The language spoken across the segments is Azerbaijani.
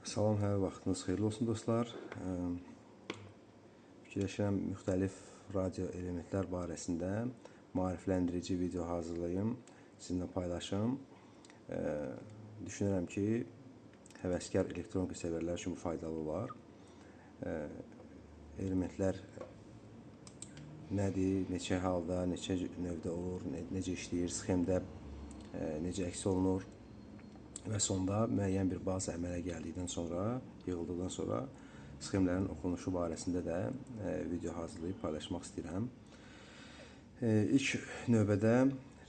Salam, hər vaxtınız xeyirli olsun dostlar. Fikirləşirəm müxtəlif radio elementlər barəsində maarifləndirici video hazırlayım, sizinlə paylaşım. Düşünürəm ki, həvəskar elektronika sevərlər üçün bu faydalı olar. Elementlər nədir, neçə halda, neçə növdə olur, necə işləyir, sxemdə necə əks olunur və sonda müəyyən bir baza əmələ gəldikdən sonra, yığıldıqdan sonra sxemlərin oxunuşu barəsində də video hazırlayıb paylaşmaq istəyirəm. İlk növbədə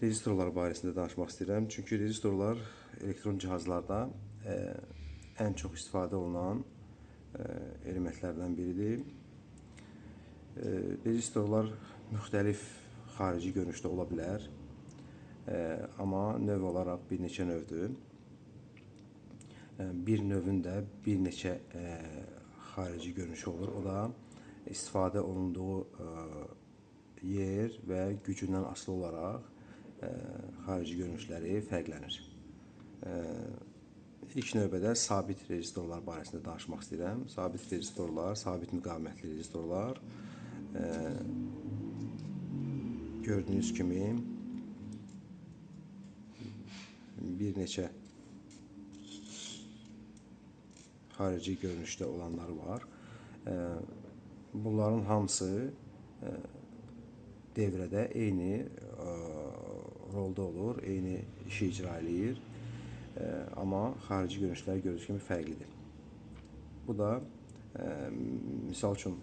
rezistorlar barəsində danışmaq istəyirəm. Çünki rezistorlar elektron cihazlarda ən çox istifadə olunan elementlərdən biridir. Rezistorlar müxtəlif xarici görünüşdə ola bilər, amma növ olaraq bir neçə növdür. Bir növün də bir neçə xarici görünüşü olur. O da istifadə olunduğu yer və gücündən asılı olaraq xarici görünüşləri fərqlənir. İlk növbədə sabit rezistorlar barəsində danışmaq istəyirəm. Sabit rezistorlar, sabit müqavimətli rezistorlar gördüyünüz kimi bir neçə xarici görünüşdə olanları var. Bunların hamısı devrədə eyni rolda olur, eyni işi icra eləyir. Amma xarici görünüşləri gördüyünüz kimi fərqlidir. Bu da misal üçün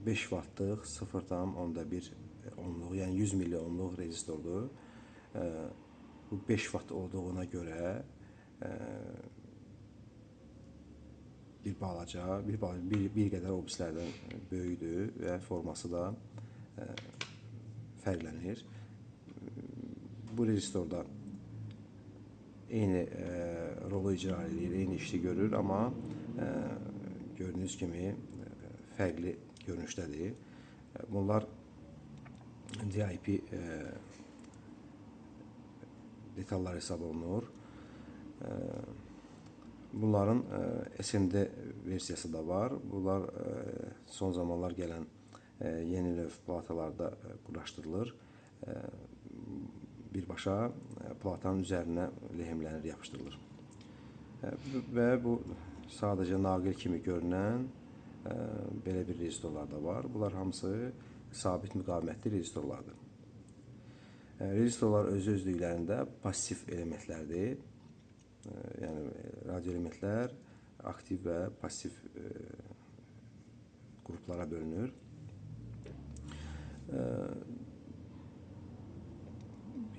5 vattlıq 0,1 ohmluq, yəni 100 milli ohmluq rezistordur. Bu 5 vatt olduğuna görə bir balaca, bir qədər o birislərdən böyükdür və forması da fərqlənir. Bu rezistorda eyni rolu icra edir, eyni işi görür, amma gördüyünüz kimi fərqli görünüşdədir. Bunlar DIP detallar hesab olunur. Bunların SMD versiyası da var. Bunlar son zamanlar gələn yeni növ platalarda quraşdırılır. Birbaşa platanın üzərinə lehimlənir, yapışdırılır. Və bu sadəcə naqil kimi görünən belə bir rezistorlar da var. Bunlar hamısı sabit müqavimətli rezistorlardır. Rezistorlar özlüklərində passiv elementlərdir. Yəni radio elementlər aktiv və passiv qruplara bölünür.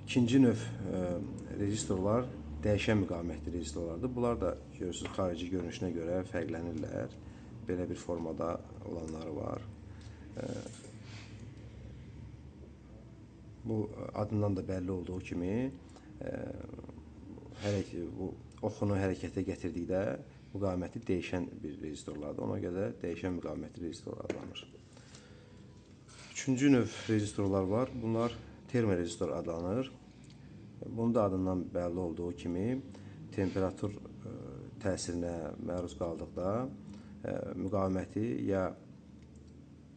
İkinci növ rezistorlar dəyişən müqavimətli rezistorlardır. Bunlar da görürsünüz, xarici görünüşünə görə fərqlənirlər. Belə bir formada olanları var. Bu adından da bəlli olduğu kimi oxunu hərəkətə gətirdikdə müqaviməti dəyişən bir rezistorlardır. Ona görə dəyişən müqavimətli rezistor adlanır. Üçüncü növ rezistorlar var. Bunlar termorezistor adlanır. Bunun da adından bəlli olduğu kimi temperatur təsirinə məruz qaldıqda müqaviməti ya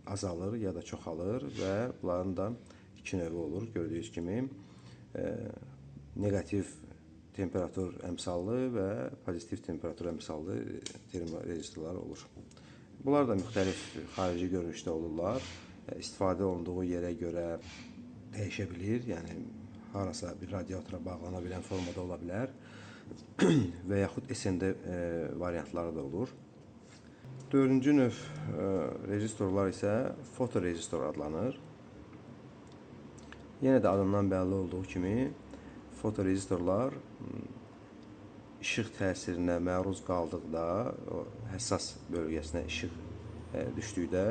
azalır, ya da çoxalır və bunların da iki növü olur. Gördüyünüz kimi negativ temperatur əmsallı və pozitiv temperatur əmsallı termorezistorlar olur. Bunlar da müxtəlif xarici görünüşdə olurlar. İstifadə olunduğu yerə görə dəyişə bilir. Yəni harasa bir radiatora bağlana bilən formada ola bilər və yaxud SMD variantları da olur. Dördüncü növ rezistorlar isə fotorezistor adlanır. Yenə də adından bəlli olduğu kimi fotorezistorlar işıq təsirinə məruz qaldıqda, o həssas bölgəsinə işıq düşdükdə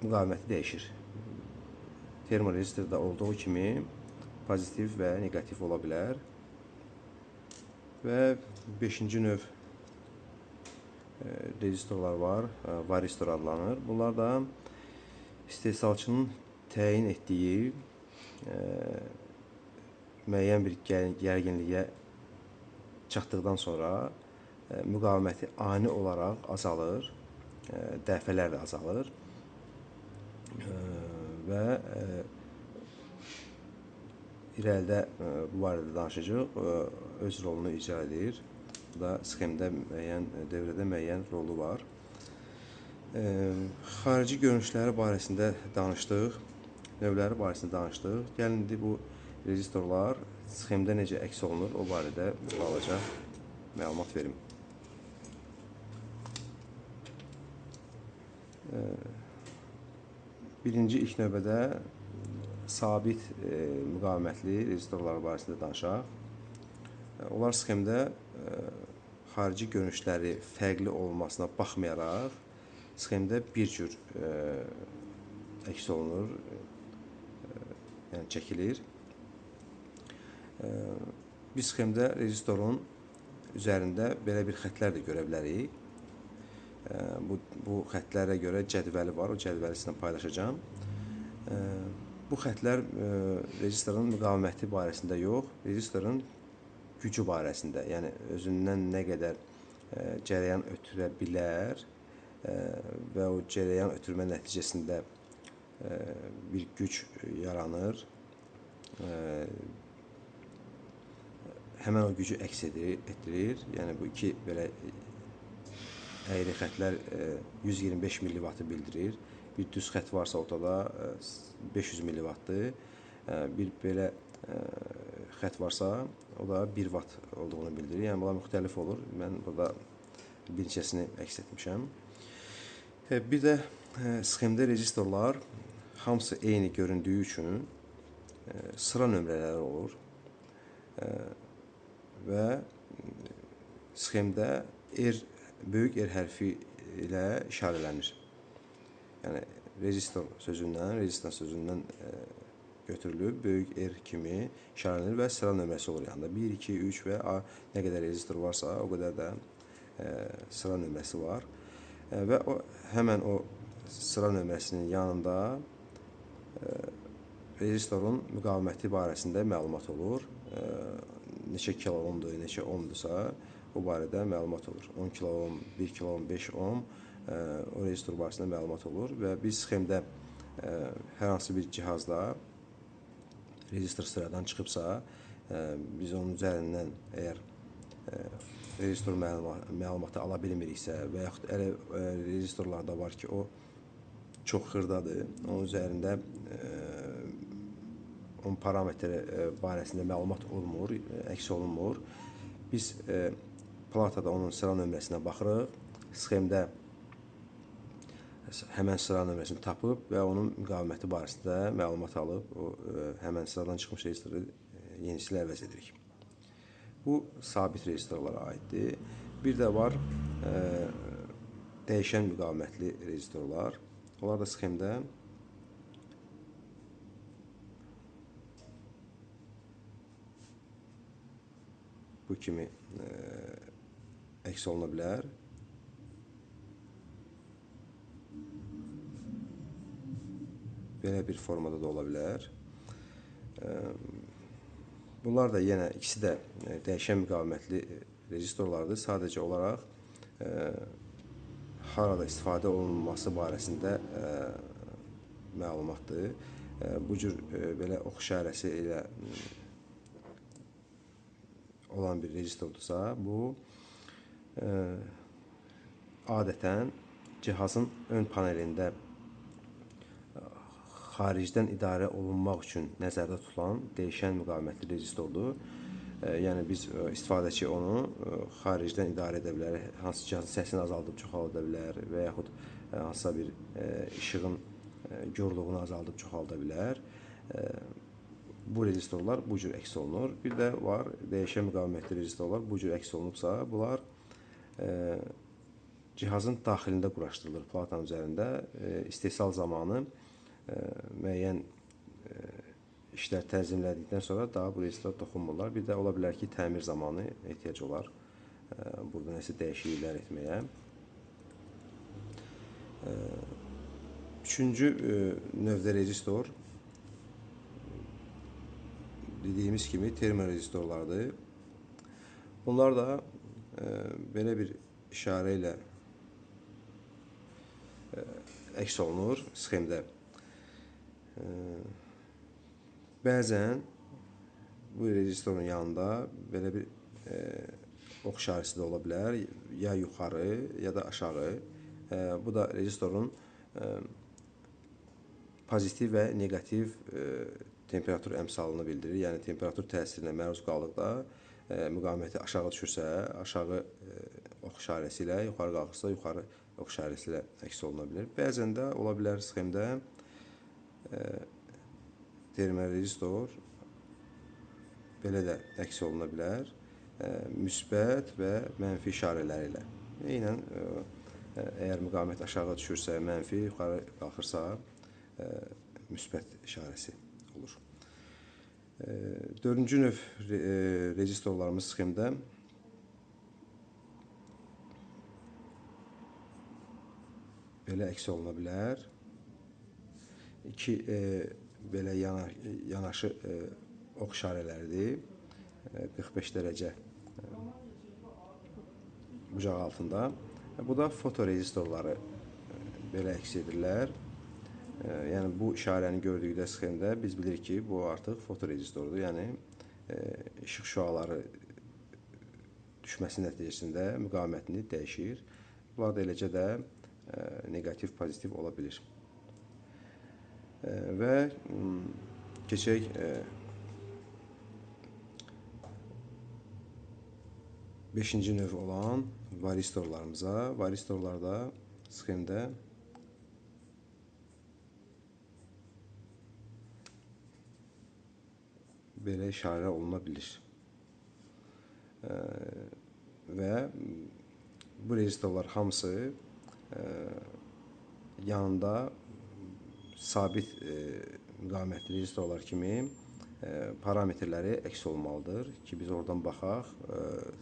müqaviməti dəyişir. Termorezistorda olduğu kimi pozitiv və negativ ola bilər. Və beşinci növ rezistorlar var, varistor adlanır. Bunlar da istehsalçının təyin etdiyi müəyyən bir gərginliyə çatdıqdan sonra müqaviməti ani olaraq azalır, dəfələrlə azalır və irəlidə bu barədə danışacağıq, öz rolunu icra edir. Bu da sxemdə müəyyən dövrədə müəyyən rolu var. Xarici görünüşləri barəsində danışdıq, növləri barəsində danışdıq. Gəlin indi bu rezistorlar sxemdə necə əks olunur, o barədə balaca məlumat verim. Birinci ilk növbədə sabit müqavimətli rezistorlar barəsində danışaq. Onlar sxemdə xarici görünüşləri fərqli olmasına baxmayaraq, sxemdə bir cür əks olunur, yəni çəkilir. Biz sxemdə rezistorun üzərində belə bir xətlər də görə bilərik. Bu xətlərə görə cədvəli var, o cədvəli sizinlə paylaşacağım. Bu xətlər rezistorun müqaviməti barəsində yox, rezistorun gücü barəsində, yəni özündən nə qədər cərəyan ötürə bilər və o cərəyan ötürmə nəticəsində bir güc yaranır. Həmən o gücü əks etdirir. Yəni bu iki belə əyri xətlər 125 millivatı bildirir. Bir düz xət varsa ortada 500 millivatdır. Bir belə xət varsa o da 1 watt olduğunu bildirir. Yəni bunlar müxtəlif olur. Mən burada bir neçəsini əks etmişəm. Bir də sxemdə rezistorlar hamısı eyni göründüyü üçün sıra nömrələri olur və sxemdə böyük R hərfi ilə işarələnir. Yəni rezistor sözündən götürülüb, böyük R kimi işarələnir və sıra nömrəsi olur yanında. 1, 2, 3 və nə qədər rezistor varsa, o qədər də sıra nömrəsi var. Və həmən o sıra nömrəsinin yanında rezistorun müqaviməti barəsində məlumat olur. Neçə kilo ohmdur, neçə ohmdursa, o barədə məlumat olur. 10 kilo ohm, 1 kilo ohm, 5 ohm o rezistor barəsində məlumat olur və biz sxemdə hər hansı bir cihazda rezistor sıradan çıxıbsa, biz onun üzərindən əgər rezistor məlumatı ala bilmiriksə və yaxud rezistorlarda var ki, o çox xırdadır, onun üzərində onun parametri barəsində məlumat olmur, əks olunmur. Biz platada onun sıra nömrəsinə baxırıq, sxemdə həmən sıra nömrəsini tapıb və onun müqaviməti barəsində məlumat alıb, həmən sıradan çıxmış rezistoru yenisi ilə əvəz edirik. Bu sabit rezistorlara aiddir. Bir də var dəyişən müqavimətli rezistorlar. Onlar da sxemdə bu kimi əks oluna bilər. Belə bir formada da ola bilər. Bunlar da yenə ikisi də dəyişən müqavimətli rezistorlardır. Sadəcə olaraq harada istifadə olunması barəsində məlumatdır. Bu cür belə ox işarəsi ilə olan bir rezistordursa, bu adətən cihazın ön panelində xaricdən idarə olunmaq üçün nəzərdə tutulan dəyişən müqavimətli rezistordur. Yəni biz istifadəçi onu xaricdən idarə edə bilər, hansı cihazın səsini azaldıb çoxalda bilər və yaxud hansısa bir işığın yorluğunu azaldıb çoxalda bilər. Bu rezistorlar bu cür əks olunur. Bir də var dəyişən müqavimətli rezistorlar bu cür əks olunubsa, bunlar cihazın daxilində quraşdırılır platanın üzərində. İstehsal zamanı müəyyən işlər tənzimlədikdən sonra daha bu rezistorlara toxunmurlar. Bir də ola bilər ki, təmir zamanı ehtiyac olar burada nəsə dəyişikliklər etməyə. Üçüncü növdə rezistor dediyimiz kimi termorezistorlardır. Bunlar da belə bir işarə ilə əks olunur sxemdə. Bəzən bu rezistorun yanında belə bir ox işarəsi də ola bilər, ya yuxarı, ya da aşağı. Bu da rezistorun pozitiv və negativ temperatur əmsalını bildirir. Yəni temperatur təsirinə məruz qaldıqda müqaviməti aşağı düşürsə, aşağı ox işarəsi ilə, yuxarı qalxırsa, yuxarı ox işarəsi ilə əks oluna bilər. Bəzən də ola bilər sxemdə termorezistor belə də əks oluna bilər. Müsbət və mənfi işarələri ilə. Eynən əgər müqavimət aşağı düşürsə mənfi, yuxarı qalxırsa müsbət işarəsi olur. Dördüncü növ rezistorlarımız sxemdə belə əks oluna bilər. İki belə yanaşı ox işarələridir. 45 dərəcə bucaq altında. Bu da fotorezistorları belə əks edirlər. Yəni bu işarəni gördükdə sxemdə biz bilirik ki, bu artıq fotorezistordur. Yəni işıq şüaları düşməsi nəticəsində müqavimətini dəyişir. Bunlar da eləcə də negativ, pozitiv ola bilir. Və keçək beşinci növ olan varistorlarımıza. Varistorlarda sxemdə belə işarə oluna bilir. Və bu rezistorlar hamısı yanında sabit müqavimətli rezistorlar kimi parametrləri əks olmalıdır ki, biz oradan baxaq,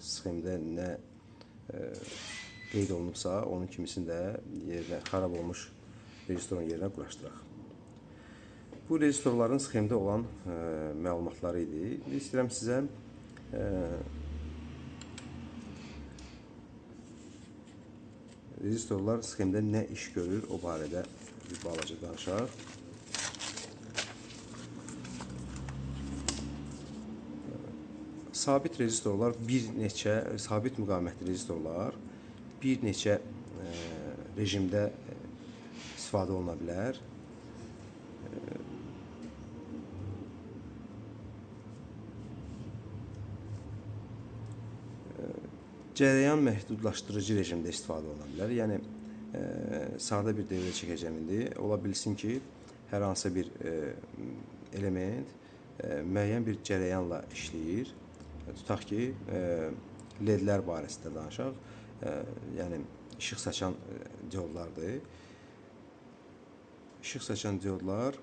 sxemdə nə qeyd olunubsa, onun kimisini də yerinə, xarab olmuş rezistorun yerinə quraşdıraq. Bu rezistorların sxemdə olan məlumatları idi. İstəyirəm sizə rezistorlar sxemdə nə iş görür, o barədə bir balaca danışaq. Sabit rezistorlar sabit müqavimətli rezistorlar bir neçə rejimdə istifadə oluna bilər. Cərəyan məhdudlaşdırıcı rejimdə istifadə oluna bilər. Yəni sadə bir devrə çəkəcəm indi. Ola bilsin ki, hər hansı bir element müəyyən bir cərəyanla işləyir. Tutaq ki, LED-lər barəsində danışaq. Yəni işıq saçan diodlardır. İşıq saçan diodlar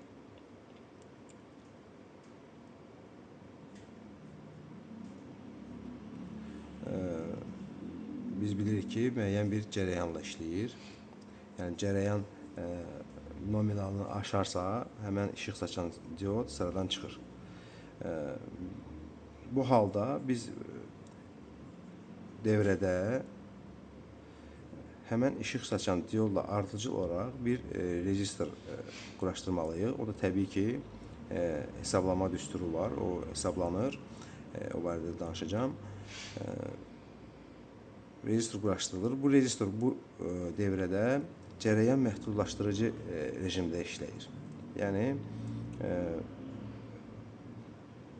biz bilirik ki, müəyyən bir cərəyanla işləyir. Yəni cərəyan nominalını aşarsa, həmən işıq saçan diod sıradan çıxır. Bu halda biz devrədə həmən işıq saçan diodla ardıcıl olaraq bir rezistor quraşdırmalıyıq. O da təbii ki, hesablama düsturu var, o hesablanır. O barədə danışacağım. Rezistor quraşdırılır. Bu rezistor bu devrədə cərəyan məhdudlaşdırıcı rejimdə işləyir. Yəni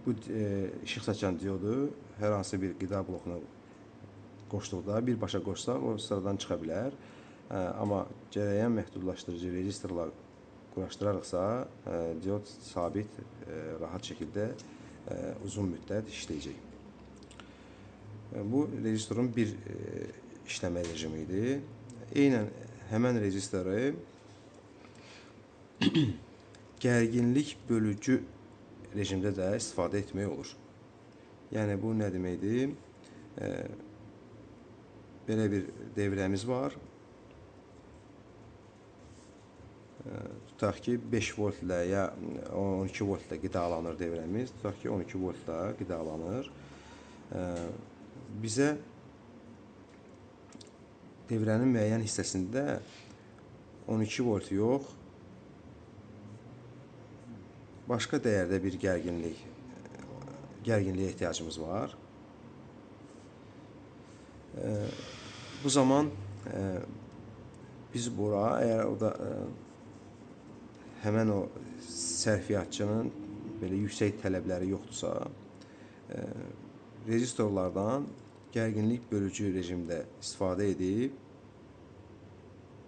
bu işıq saçan diodu hər hansı bir qida blokuna qoşduqda, birbaşa qoşsaq, o sıradan çıxa bilər. Amma cərəyan məhdudlaşdırıcı rezistorlar quraşdırarıqsa, diod sabit, rahat şəkildə uzun müddət işləyəcək. Bu rezistorun bir işləmə rejimi idi. Eynən həmən rezistoru gərginlik bölücü rejimdə də istifadə etmək olur. Yəni bu nə deməkdir? Belə bir devrəmiz var. Tutaq ki, 5 volt ilə ya 12 volt ilə qidalanır devrəmiz. Tutaq ki, 12 volt ilə qidalanır. bizə devrənin müəyyən hissəsində 12 volt yox, başqa dəyərdə bir gərginliyə ehtiyacımız var. Bu zaman biz bura, əgər orada həmən o sərfiyyatçının belə yüksək tələbləri yoxdursa, rezistorlardan gərginlik bölücü rejimdə istifadə edib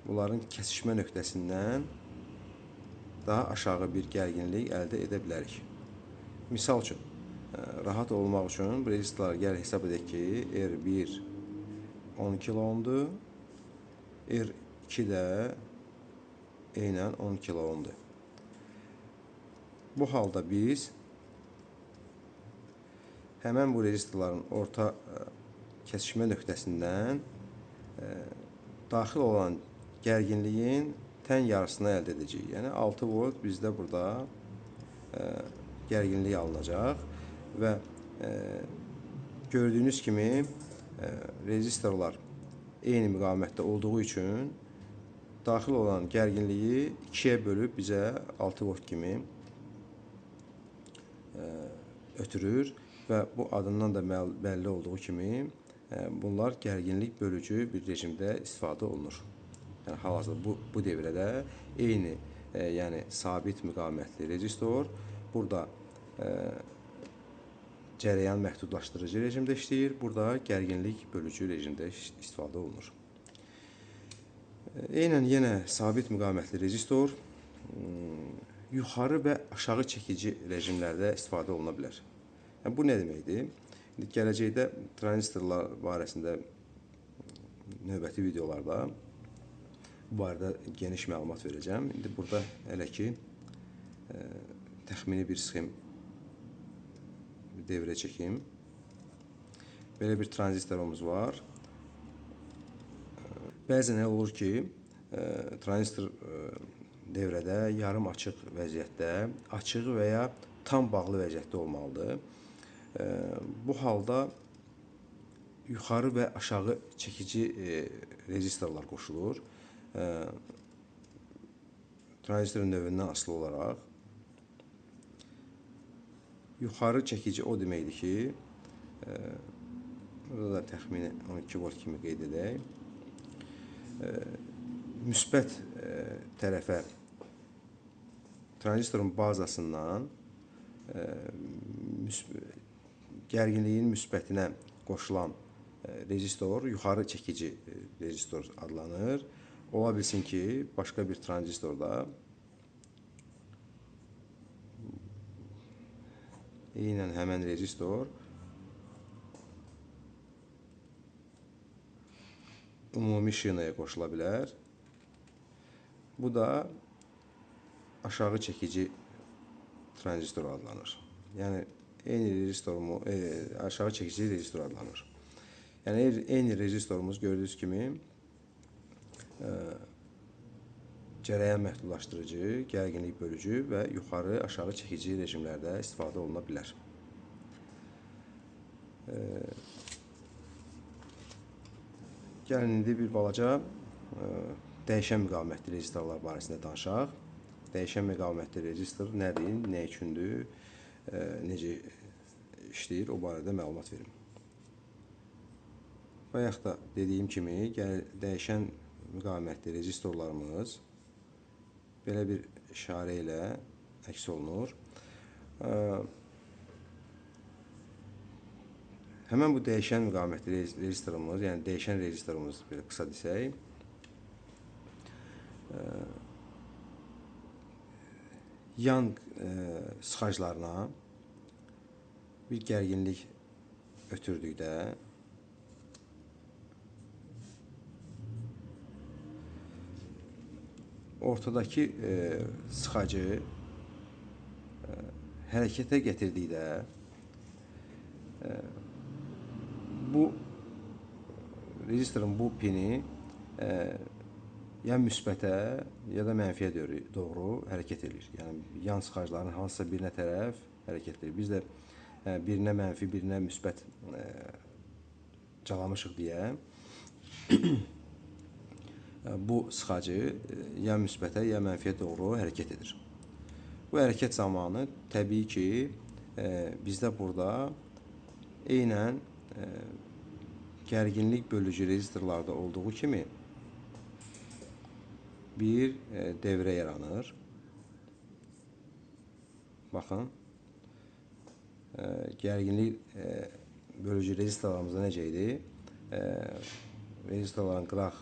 bunların kəsişmə nöqtəsindən daha aşağı bir gərginlik əldə edə bilərik. Misal üçün, rahat olmaq üçün bu rezistorları gəl hesab edək ki, R1 10 kilo ohmdur, R2 də eynən 10 kilo ohmdur. Bu halda biz həmən bu rezistorların orta kəsişmə nöqtəsindən daxil olan gərginliyin tən yarısını əldə edəcəyik. Yəni 6 volt bizdə burada gərginlik alınacaq və gördüyünüz kimi rezistorlar eyni müqavimətdə olduğu üçün daxil olan gərginliyi 2-yə bölüb bizə 6 volt kimi ötürür və bu adından da bəlli olduğu kimi bunlar gərginlik bölücü bir rejimdə istifadə olunur. Yəni hal-hazırda bu devrədə eyni, yəni sabit müqavimətli rezistor burada cərəyan məhdudlaşdırıcı rejimdə işləyir, burada gərginlik bölücü rejimdə istifadə olunur. Eynən yenə sabit müqavimətli rezistor yuxarı və aşağı çəkici rejimlərdə istifadə oluna bilər. Yəni, bu nə deməkdir? Gələcəkdə tranzistorlar barəsində növbəti videolarda bu barədə geniş məlumat verəcəm. İndi burada hələ ki təxmini bir sxem devrə çəkim. Belə bir tranzistorumuz var. Bəzən elə olur ki, tranzistor devrədə yarım açıq vəziyyətdə, açıq və ya tam bağlı vəziyyətdə olmalıdır. Bu halda yuxarı və aşağı çəkici rezistorlar qoşulur. Tranzistorun növündən asılı olaraq. Yuxarı çəkici o deməkdir ki, burada da təxmini 12 volt kimi qeyd edək. Müsbət tərəfə tranzistorun bazasından gərginliyin müsbətinə qoşulan rezistor yuxarı çəkici rezistor adlanır. Ola bilsin ki, başqa bir tranzistorda eynən həmən rezistor ümumi şinaya qoşula bilər. Bu da aşağı çəkici tranzistor adlanır. Yəni eyni rezistorumuz aşağı çəkici rezistor adlanır. Yəni eyni rezistorumuz gördüyünüz kimi cərəyan məhdudlaşdırıcı, gərginlik bölücü və yuxarı aşağı çəkici rejimlərdə istifadə oluna bilər. Gəlin indi bir balaca dəyişən müqavimətli rezistorlar barəsində danışaq. Dəyişən müqavimətli rezistor nədir, nə üçündür, necə işləyir, o barədə məlumat verim. Bayaq da dediyim kimi, dəyişən müqavimətli rezistorlarımız belə bir işarə ilə əks olunur. Həmən bu dəyişən müqavimətli rezistorumuz, yəni dəyişən rezistorumuz belə qısa desək, yan sıxaclarına bir gərginlik ötürdükdə ortadakı sıxacı hərəkətə gətirdikdə bu rezistorun bu pini ya müsbətə ya da mənfiyə doğru hərəkət edir. Yəni yan sıxacların hansısa birinə tərəf hərəkət edir. Biz də birinə mənfi, birinə müsbət parçalamışıq deyə bu sıxacı ya müsbətə, ya mənfiyə doğru hərəkət edir. Bu hərəkət zamanı təbii ki, bizdə burada eynən gərginlik bölücü rezistorlarda olduğu kimi bir devrə yaranır. Baxın, gərginlik bölücü rezistorlarımızda necə idi? Rezistorların qıraq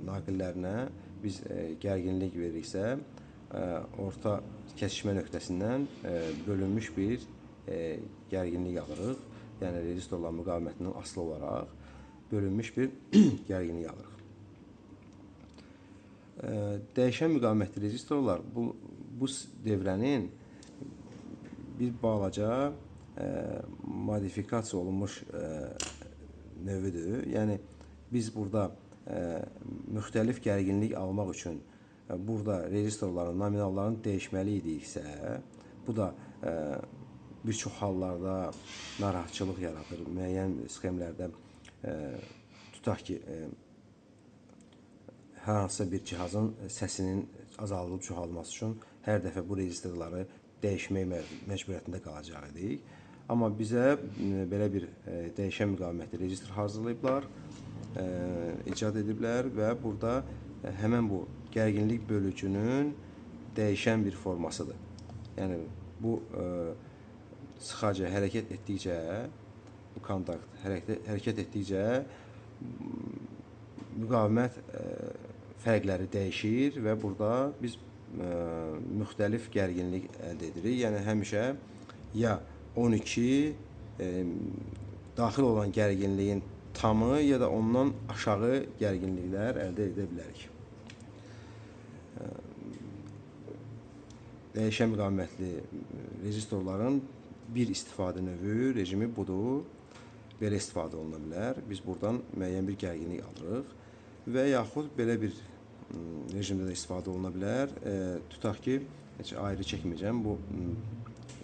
naqillərinə biz gərginlik veririksə, orta kəsişmə nöqtəsindən bölünmüş bir gərginlik alırıq. Yəni, rezistorların müqavimətindən asılı olaraq bölünmüş bir gərginlik alırıq. Dəyişən müqavimətli rezistorlar bu devrənin bir balaca modifikasiya olunmuş növüdür. Yəni, biz burada müxtəlif gərginlik almaq üçün burada rezistorların nominallarını dəyişməli idiksə, bu da bir çox hallarda narahatçılıq yaradır. Müəyyən sxemlərdə tutaq ki, hər hansısa bir cihazın səsinin azaldılıb çoxalması üçün hər dəfə bu rezistorları dəyişmək məcburiyyətində qalacaq idik. Amma bizə belə bir dəyişən müqavimətli rezistor hazırlayıblar, icad ediblər və burada həmən bu gərginlik bölücünün dəyişən bir formasıdır. Yəni, bu sıxacı hərəkət etdikcə, bu kontakt hərəkət etdikcə müqavimət fərqləri dəyişir və burada biz müxtəlif gərginlik əldə edirik. Yəni, həmişə ya 12 daxil olan gərginliyin tamı, ya da ondan aşağı gərginliklər əldə edə bilərik. Dəyişən müqavimətli rezistorların bir istifadə növü, rejimi budur. Belə istifadə oluna bilər. Biz buradan müəyyən bir gərginlik alırıq və yaxud belə bir rejimdə də istifadə oluna bilər. Tutaq ki, heç ayrı çəkməyəcəm, bu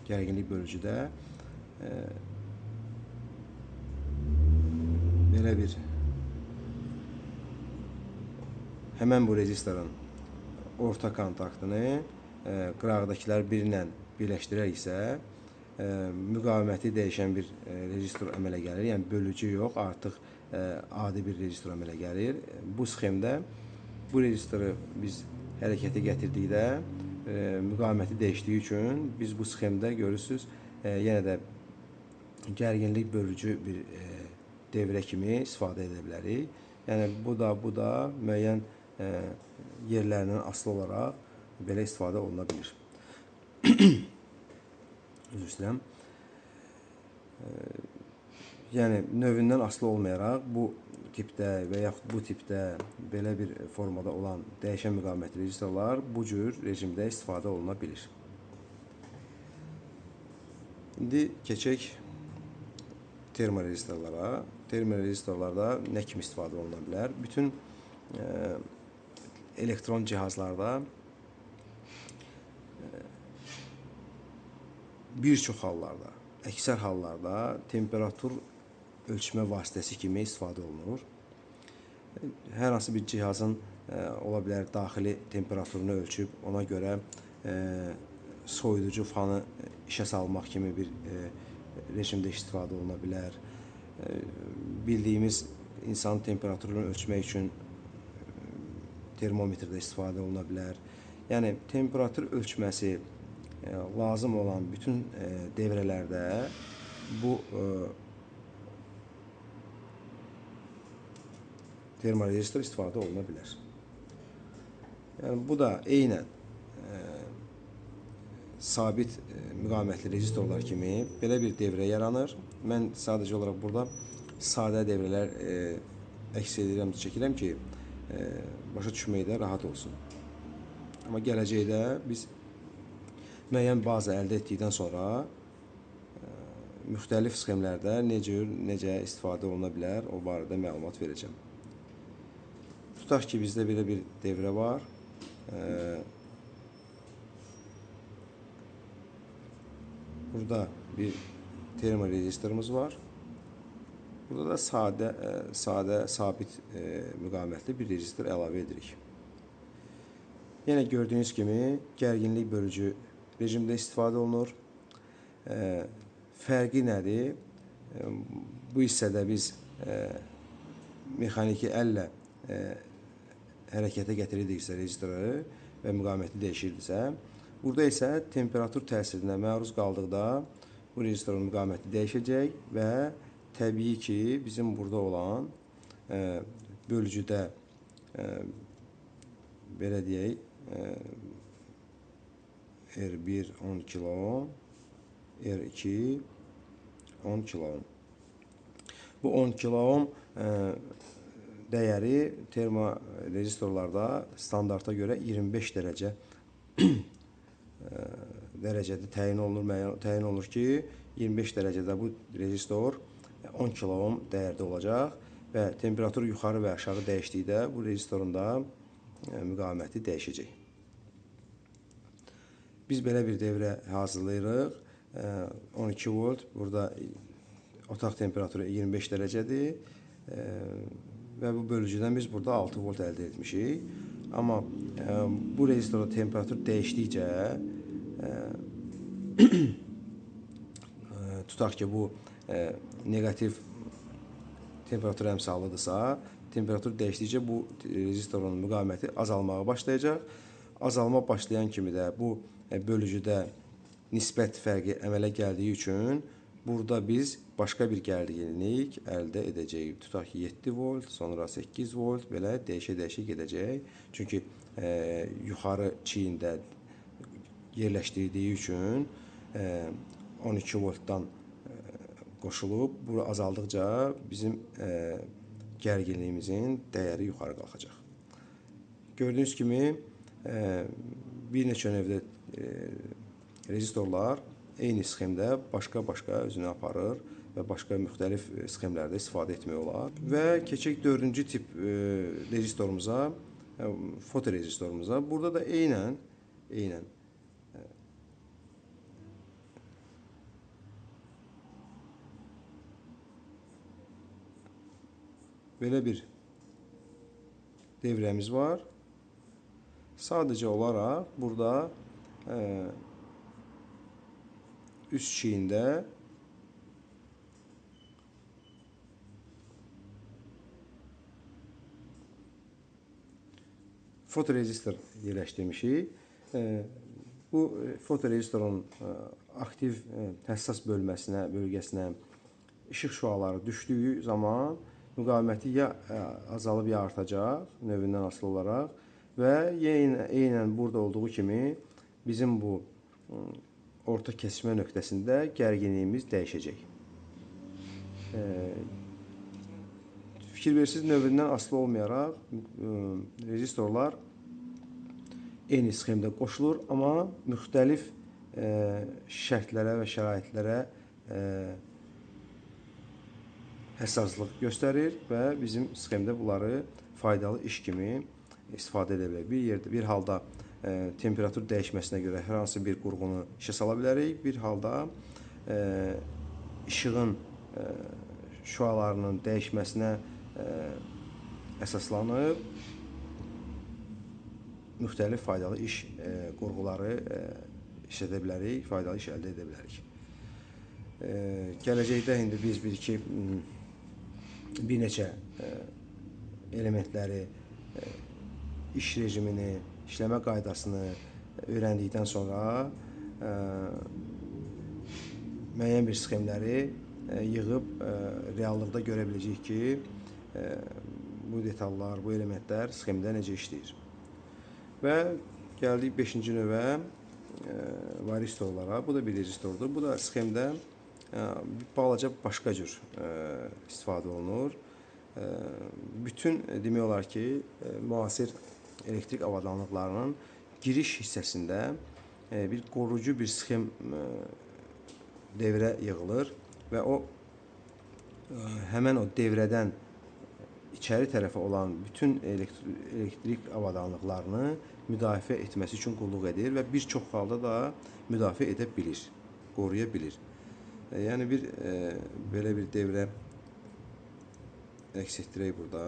gərginlik bölücüdə belə bir həmən bu rezistorun orta kontaktını qırağdakılar birlə birləşdirəriksə, müqaviməti dəyişən bir rezistor əmələ gəlir. Yəni, bölücü yox, artıq adi bir rezistor əmələ gəlir. Bu sxemdə bu rezistoru biz hərəkətə gətirdikdə müqaviməti dəyişdiyi üçün biz bu sxemdə görürsünüz, yenə də gərginlik bölücü bir devrə kimi istifadə edə bilərik. Yəni, bu da müəyyən yerlərindən asılı olaraq belə istifadə oluna bilir. Üzr istəyirəm. Yəni, növündən asılı olmayaraq bu tipdə və yaxud bu tipdə belə bir formada olan dəyişən müqavimətli rezistorlar bu cür rejimdə istifadə oluna bilir. İndi keçək termorezistorlara. Termorezistorlarda nə kimi istifadə oluna bilər? Bütün elektron cihazlarda bir çox hallarda, əksər hallarda temperatur ölçmə vasitəsi kimi istifadə olunur. Hər hansı bir cihazın ola bilər daxili temperaturunu ölçüb, ona görə soyuducu fanı işə salmaq kimi bir rejimdə istifadə oluna bilər. Bildiyimiz insanın temperaturunu ölçmək üçün termometrdə istifadə oluna bilər. Yəni, temperatur ölçməsi lazım olan bütün devrələrdə bu termorezistor istifadə oluna bilər. Yəni, bu da eynən sabit müqavimətli rezistorlar kimi belə bir devrə yaranır. Mən sadəcə olaraq burada sadə devrələr əks edirəm, çəkirəm ki, başa düşməkdə rahat olsun. Amma gələcəkdə biz müəyyən baza əldə etdikdən sonra müxtəlif sxemlərdə necə istifadə oluna bilər, o barədə məlumat verəcəm. Tutaq ki, bizdə belə bir devrə var. Burada bir termorezistorumuz var. Burada da sadə sabit müqavimətli bir rezistor əlavə edirik. Yenə gördüyünüz kimi gərginlik bölücü rejimdə istifadə olunur. Fərqi nədir? Bu hissədə biz mexaniki əllə hərəkətə gətiririksə rezistorları və müqaviməti dəyişirdirsə, burada isə temperatur təsirinə məruz qaldıqda bu rezistorun müqaviməti dəyişəcək və təbii ki, bizim burada olan bölücüdə belə deyək, R1 10 kilo ohm, R2 10 kilo ohm. Bu 10 kilo ohm dəyəri termorezistorlarda standarta görə 25 dərəcədə təyin olunur ki, 25 dərəcədə bu rezistor 10 kilo ohm dəyərdə olacaq və temperatur yuxarı və aşağı dəyişdikdə bu rezistorun da müqaviməti dəyişəcək. Biz belə bir devrə hazırlayırıq. 12 volt, burada otaq temperaturu 25 dərəcədir və bu bölücüdən biz burada 6 volt əldə etmişik. Amma bu rezistorda temperatur dəyişdikcə tutaq ki, bu negativ temperatur əmsalıdırsa, temperatur dəyişdikcə bu rezistorun müqaviməti azalmağa başlayacaq. Azalma başlayan kimi də bu bölücüdə nisbət fərqi əmələ gəldiyi üçün burada biz başqa bir gərginlik əldə edəcəyik. Tutaq ki, 7 volt, sonra 8 volt, belə dəyişə-dəyişə gedəcək. Çünki yuxarı çiyində yerləşdirdiyi üçün 12 voltdan qoşulub, bu azaldıqca bizim gərginliyimizin dəyəri yuxarı qalxacaq. Gördüyünüz kimi bir neçə növdə rezistorlar eyni sxemdə başqa-başqa özünü aparır və başqa müxtəlif sxemlərdə istifadə etmək olar. Və keçək 4-cü tip rezistorumuza, fotorezistorumuza. Burada da eynən belə bir devrəmiz var. Sadəcə olaraq burada üst çiyində fotorezistor yerləşdirmişik. Bu fotorezistorun aktiv həssas bölgəsinə işıq şüaları düşdüyü zaman müqaviməti ya azalıb ya artacaq növündən asılı olaraq və eynən burada olduğu kimi bizim bu orta kesişmə nöqtəsində gərginliyimiz dəyişəcək. Fikir verirsiniz, növündən asılı olmayaraq rezistorlar eyni sxemdə qoşulur, amma müxtəlif şərtlərə və şəraitlərə həssaslıq göstərir və bizim sxemdə bunları faydalı iş kimi istifadə edə bilərik. Bir halda temperatur dəyişməsinə görə hər hansı bir qurğunu işə sala bilərik. Bir halda işığın şüalarının dəyişməsinə əsaslanıb müxtəlif faydalı iş qurğuları işlədə bilərik, faydalı iş əldə edə bilərik. Gələcəkdə indi biz bir neçə elementləri, iş rejimini, işləmə qaydasını öyrəndikdən sonra müəyyən bir sxemləri yığıb reallıqda görə biləcəyik ki, bu detallar, bu elementlər sxemdə necə işləyir. Və gəldik 5-ci növə varistorlara. Bu da bir rezistordur. Bu da sxemdə balaca başqa cür istifadə olunur. Bütün demək olar ki, müasir elektrik avadanlıqlarının giriş hissəsində bir qoruyucu bir sxem devrə yığılır və o həmən o devrədən içəri tərəfə olan bütün elektrik avadanlıqlarını müdafiə etməsi üçün qulluq edir və bir çox halda da müdafiə edə bilir, qoruya bilir. Yəni belə bir devrə əks etdirək burada.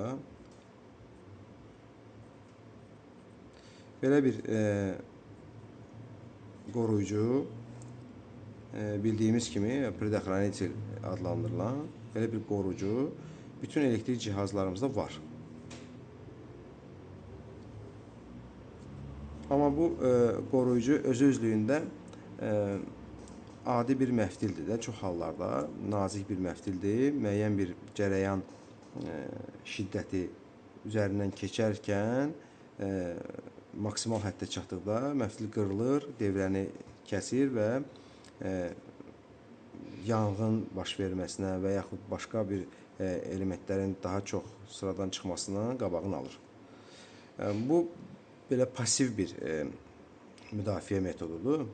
Belə bir qoruyucu bildiyimiz kimi predexranitel adlandırılan belə bir qoruyucu bütün elektrik cihazlarımızda var. Amma bu qoruyucu özü-özlüyündə adi bir məftildir də. Çox hallarda nazik bir məftildir. Müəyyən bir cərəyan şiddəti üzərindən keçərkən maksimal həddə çatdıqda məftil qırılır, devrəni kəsir və yanğın baş verməsinə və yaxud başqa bir elementlərin daha çox sıradan çıxmasına qabağını alır. Bu belə pasiv bir müdafiə metodudur.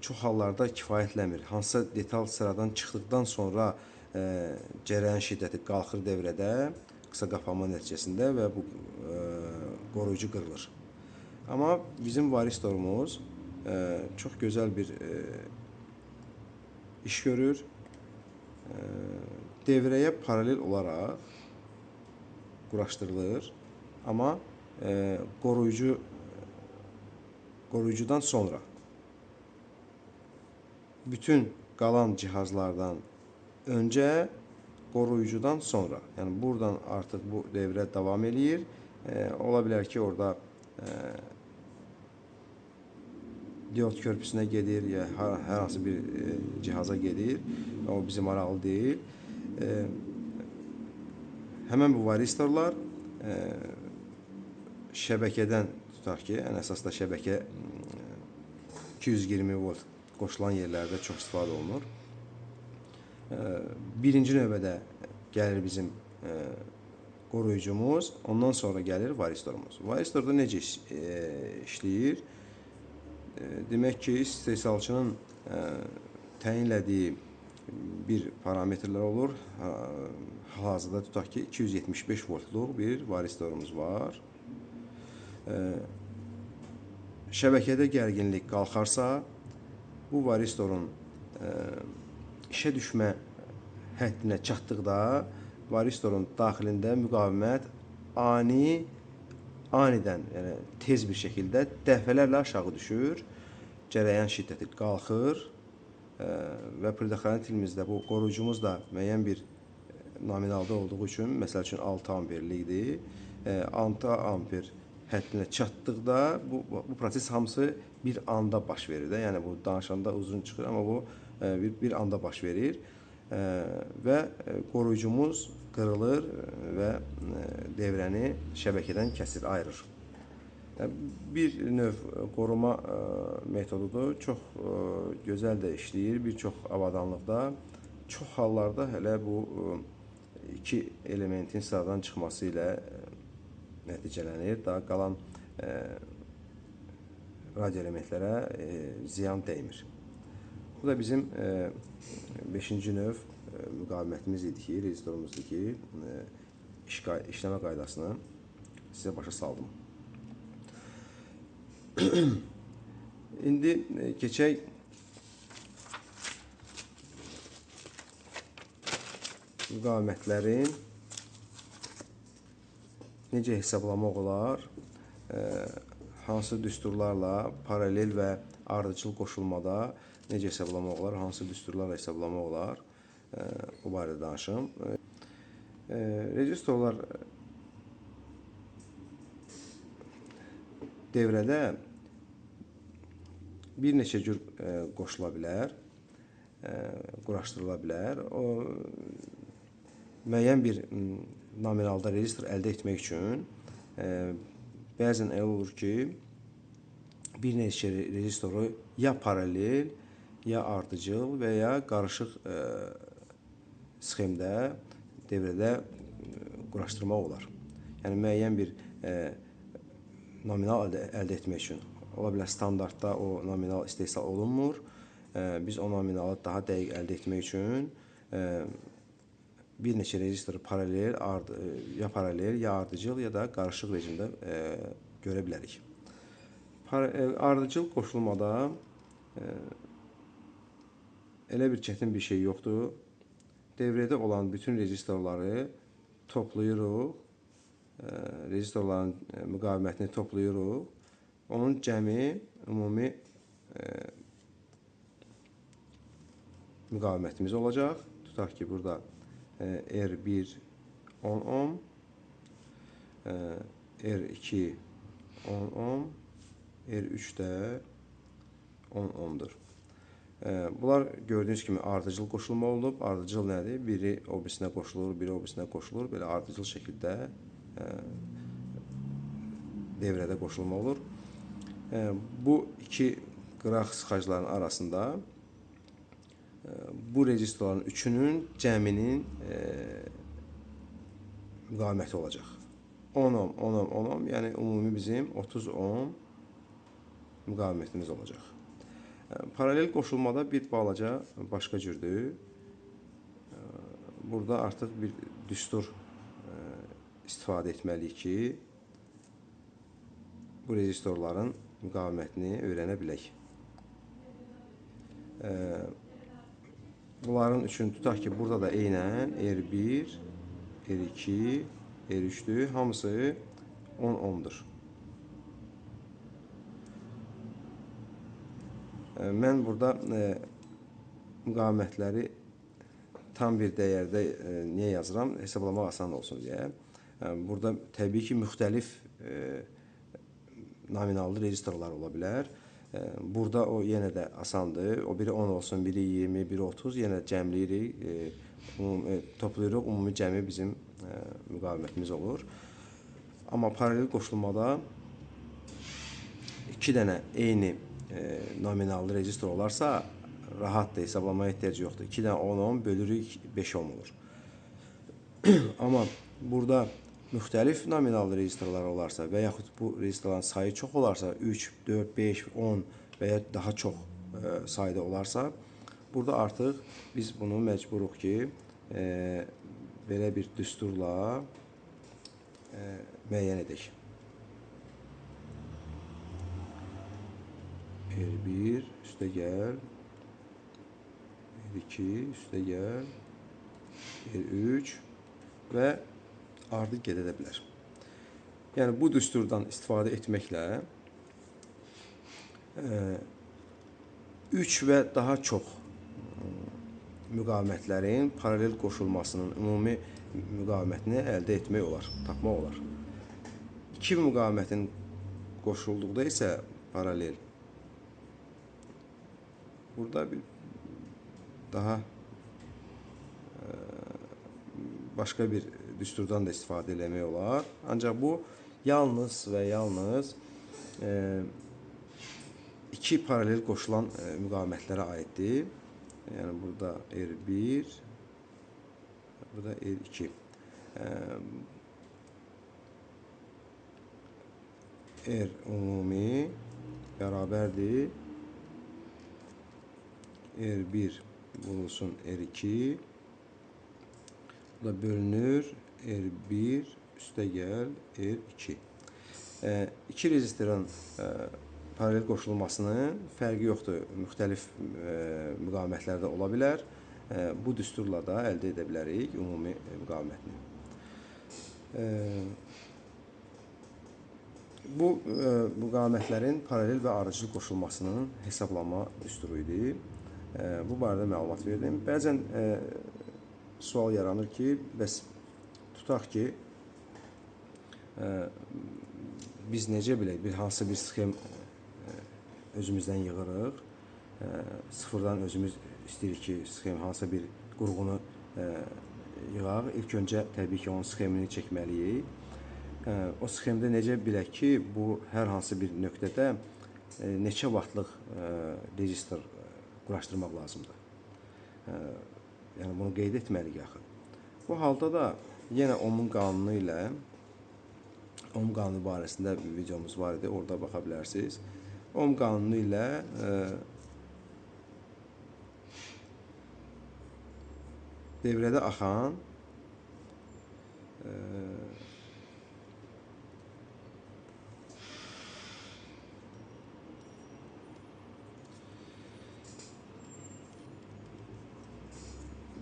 Çox hallarda kifayətləmir. Hansısa detal sıradan çıxdıqdan sonra cərəyan şiddəti qalxır devrədə, qısa qapanma nəticəsində və bu qoruyucu qırılır. Amma bizim varistorumuz çox gözəl bir iş görür. Devrəyə paralel olaraq quraşdırılır. Amma qoruyucudan sonra bütün qalan cihazlardan öncə, qoruyucudan sonra. Yəni buradan artıq bu devrə davam eləyir. Ola bilər ki, orada diod körpüsünə gedir ya hər hansı bir cihaza gedir. O bizim maraqlı deyil. Həmən bu varistorlar şəbəkədən tutaq ki, ən əsas da şəbəkə 220 volt qoşulan yerlərdə çox istifadə olunur. Birinci növbədə gəlir bizim qoruyucumuz, ondan sonra gəlir varistorumuz. Varistorda necə işləyir? Demək ki, istehsalçının təyinlədiyi bir parametrlər olur. Hal-hazırda tutaq ki, 275 voltluq bir varistorumuz var. Şəbəkədə gərginlik qalxarsa, bu varistorun işə düşmə həddinə çatdıqda varistorun daxilində müqavimət anidən, yəni tez bir şəkildə dəfələrlə aşağı düşür, cərəyan şiddəti qalxır və predexranitelimizdə bu qoruyucumuz da müəyyən bir nominalda olduğu üçün, məsəl üçün 6 amperlikdir. 6 amper həddinə çatdıqda bu proses hamısı bir anda baş verir də. Yəni bu danışanda uzun çıxır, amma bu bir anda baş verir və qoruyucumuz qırılır və devrəni şəbəkədən kəsir, ayırır. Bir növ qoruma metodudur. Çox gözəl də işləyir. Bir çox avadanlıqda, çox hallarda hələ bu iki elementin sıradan çıxması ilə nəticələnir. Daha qalan radio elementlərə ziyan dəymir. Bu da bizim 5-ci növ müqavimətimiz idi ki, rezistorumuzdur ki, işləmə qaydasını sizə başa saldım. İndi keçək müqavimətlərin necə hesablamaq olar, hansı düsturlarla paralel və ardıcıl qoşulmada necə hesablamaq olar, hansı düsturlarla hesablamaq olar, bu barədə danışım. Rezistorlar devrədə bir neçə cür qoşula bilər, quraşdırıla bilər. O müəyyən bir nominalda rezistor əldə etmək üçün bəzən elə olur ki, bir neçə rezistoru ya paralel, ya ardıcıl və ya qarışıq sxemdə devrədə quraşdırmaq olar. Yəni müəyyən bir nominal əldə etmək üçün. Ola bilər standartda o nominal istehsal olunmur. Biz o nominalı daha dəqiq əldə etmək üçün bir neçə rezistoru paralel, ya ardıcıl, ya da qarışıq rejimdə görə bilərik. Ardıcıl qoşulmada elə bir çətin bir şey yoxdur. devrədə olan bütün rezistrları toplayırıq. Rezistorların müqavimətini toplayırıq. Onun cəmi ümumi müqavimətimiz olacaq. Tutaq ki, burada R1 10 ohm, R2 10 ohm, R3 də 10 ohmdur. Bunlar gördüyünüz kimi ardıcıl qoşulma olub. Ardıcıl nədir? Biri o birisinə qoşulur, biri o birisinə qoşulur. Belə ardıcıl şəkildə devrədə qoşulma olur. Bu iki qıraq sıxacların arasında bu rezistorların üçünün cəminin müqaviməti olacaq. 10 ohm, 10 ohm, 10 ohm, yəni ümumi bizim 30 ohm müqavimətimiz olacaq. Paralel qoşulmada bir balaca başqa cürdür. Burada artıq bir düstur istifadə etməliyik ki, bu rezistorların müqavimətini öyrənə bilək. Bunların üçün tutaq ki, burada da eynən R1, R2, R3'dür. Hamısı 10 ohmdur. Mən burada müqavimətləri tam bir dəyərdə niyə yazıram? Hesablamaq asan olsun deyə. Burada təbii ki, müxtəlif nominallı rezistorlar ola bilər. Burada o yenə də asandır. O biri 10 olsun, biri 20, biri 30. Yenə cəmləyirik, toplayırıq. Ümumi cəmi bizim müqavimətimiz olur. Amma paralel qoşulmada 2 dənə eyni nominallı rezistor olarsa rahatdır, hesablamaya ehtiyac yoxdur. 2 dənə 10 ohm bölürük 5 ohm olur. Amma burada müxtəlif nominallı rezistorlar olarsa və yaxud bu rezistorların sayı çox olarsa, 3, 4, 5, 10 və ya daha çox sayda olarsa, burada artıq biz bunu məcburuq ki, belə bir düsturla müəyyən edək. R1 üstə gəl, R2 üstə gəl, R3 və ardı gedə bilər. Yəni bu düsturdan istifadə etməklə 3 və daha çox müqavimətlərin paralel qoşulmasının ümumi müqavimətini əldə etmək olar, tapmaq olar. 2 müqavimətin qoşulduqda isə paralel burada bir daha başqa bir düsturdan da istifadə eləmək olar. Ancaq bu yalnız və yalnız 2 paralel qoşulan müqavimətlərə aiddir. Yəni burada R1, burada R2. R ümumi bərabərdir R1 vurulsun R2. Bu da bölünür R1 üstə gəl R2. İki rezistorun paralel qoşulmasının fərqi yoxdur. Müxtəlif müqavimətlərdə ola bilər. Bu düsturla da əldə edə bilərik ümumi müqavimətini. Bu müqavimətlərin paralel və ardıcıl qoşulmasının hesablama düsturu idi. Bu barədə məlumat verdim. Bəzən sual yaranır ki, bəs tutaq ki, biz necə bilək, hansı bir sxem özümüzdən yığırıq, sıfırdan özümüz istəyirik ki, sxem hansı bir qurğunu yığaq. İlk öncə təbii ki, onun sxemini çəkməliyik. O sxemdə necə bilək ki, bu hər hansı bir nöqtədə neçə vattlıq rezistor quraşdırmaq lazımdır. Yəni bunu qeyd etməliyik axı. Bu halda da yenə Ohmun qanunu ilə, Ohm qanunu barəsində bir videomuz var idi, orada baxa bilərsiniz. Ohm qanunu ilə devrədə axan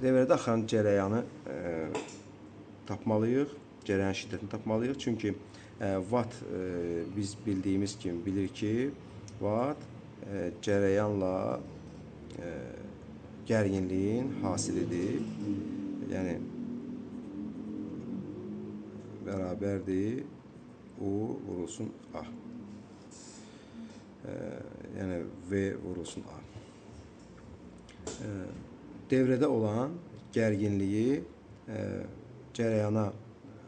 Devrədə axan cərəyanı tapmalıyıq, cərəyan şiddətini tapmalıyıq. Çünki watt biz bildiyimiz kimi bilir ki, watt cərəyanla gərginliyin hasilidir. Yəni bərabərdir U vurulsun A. Yəni V vurulsun A. Devrədə olan gərginliyi cərəyana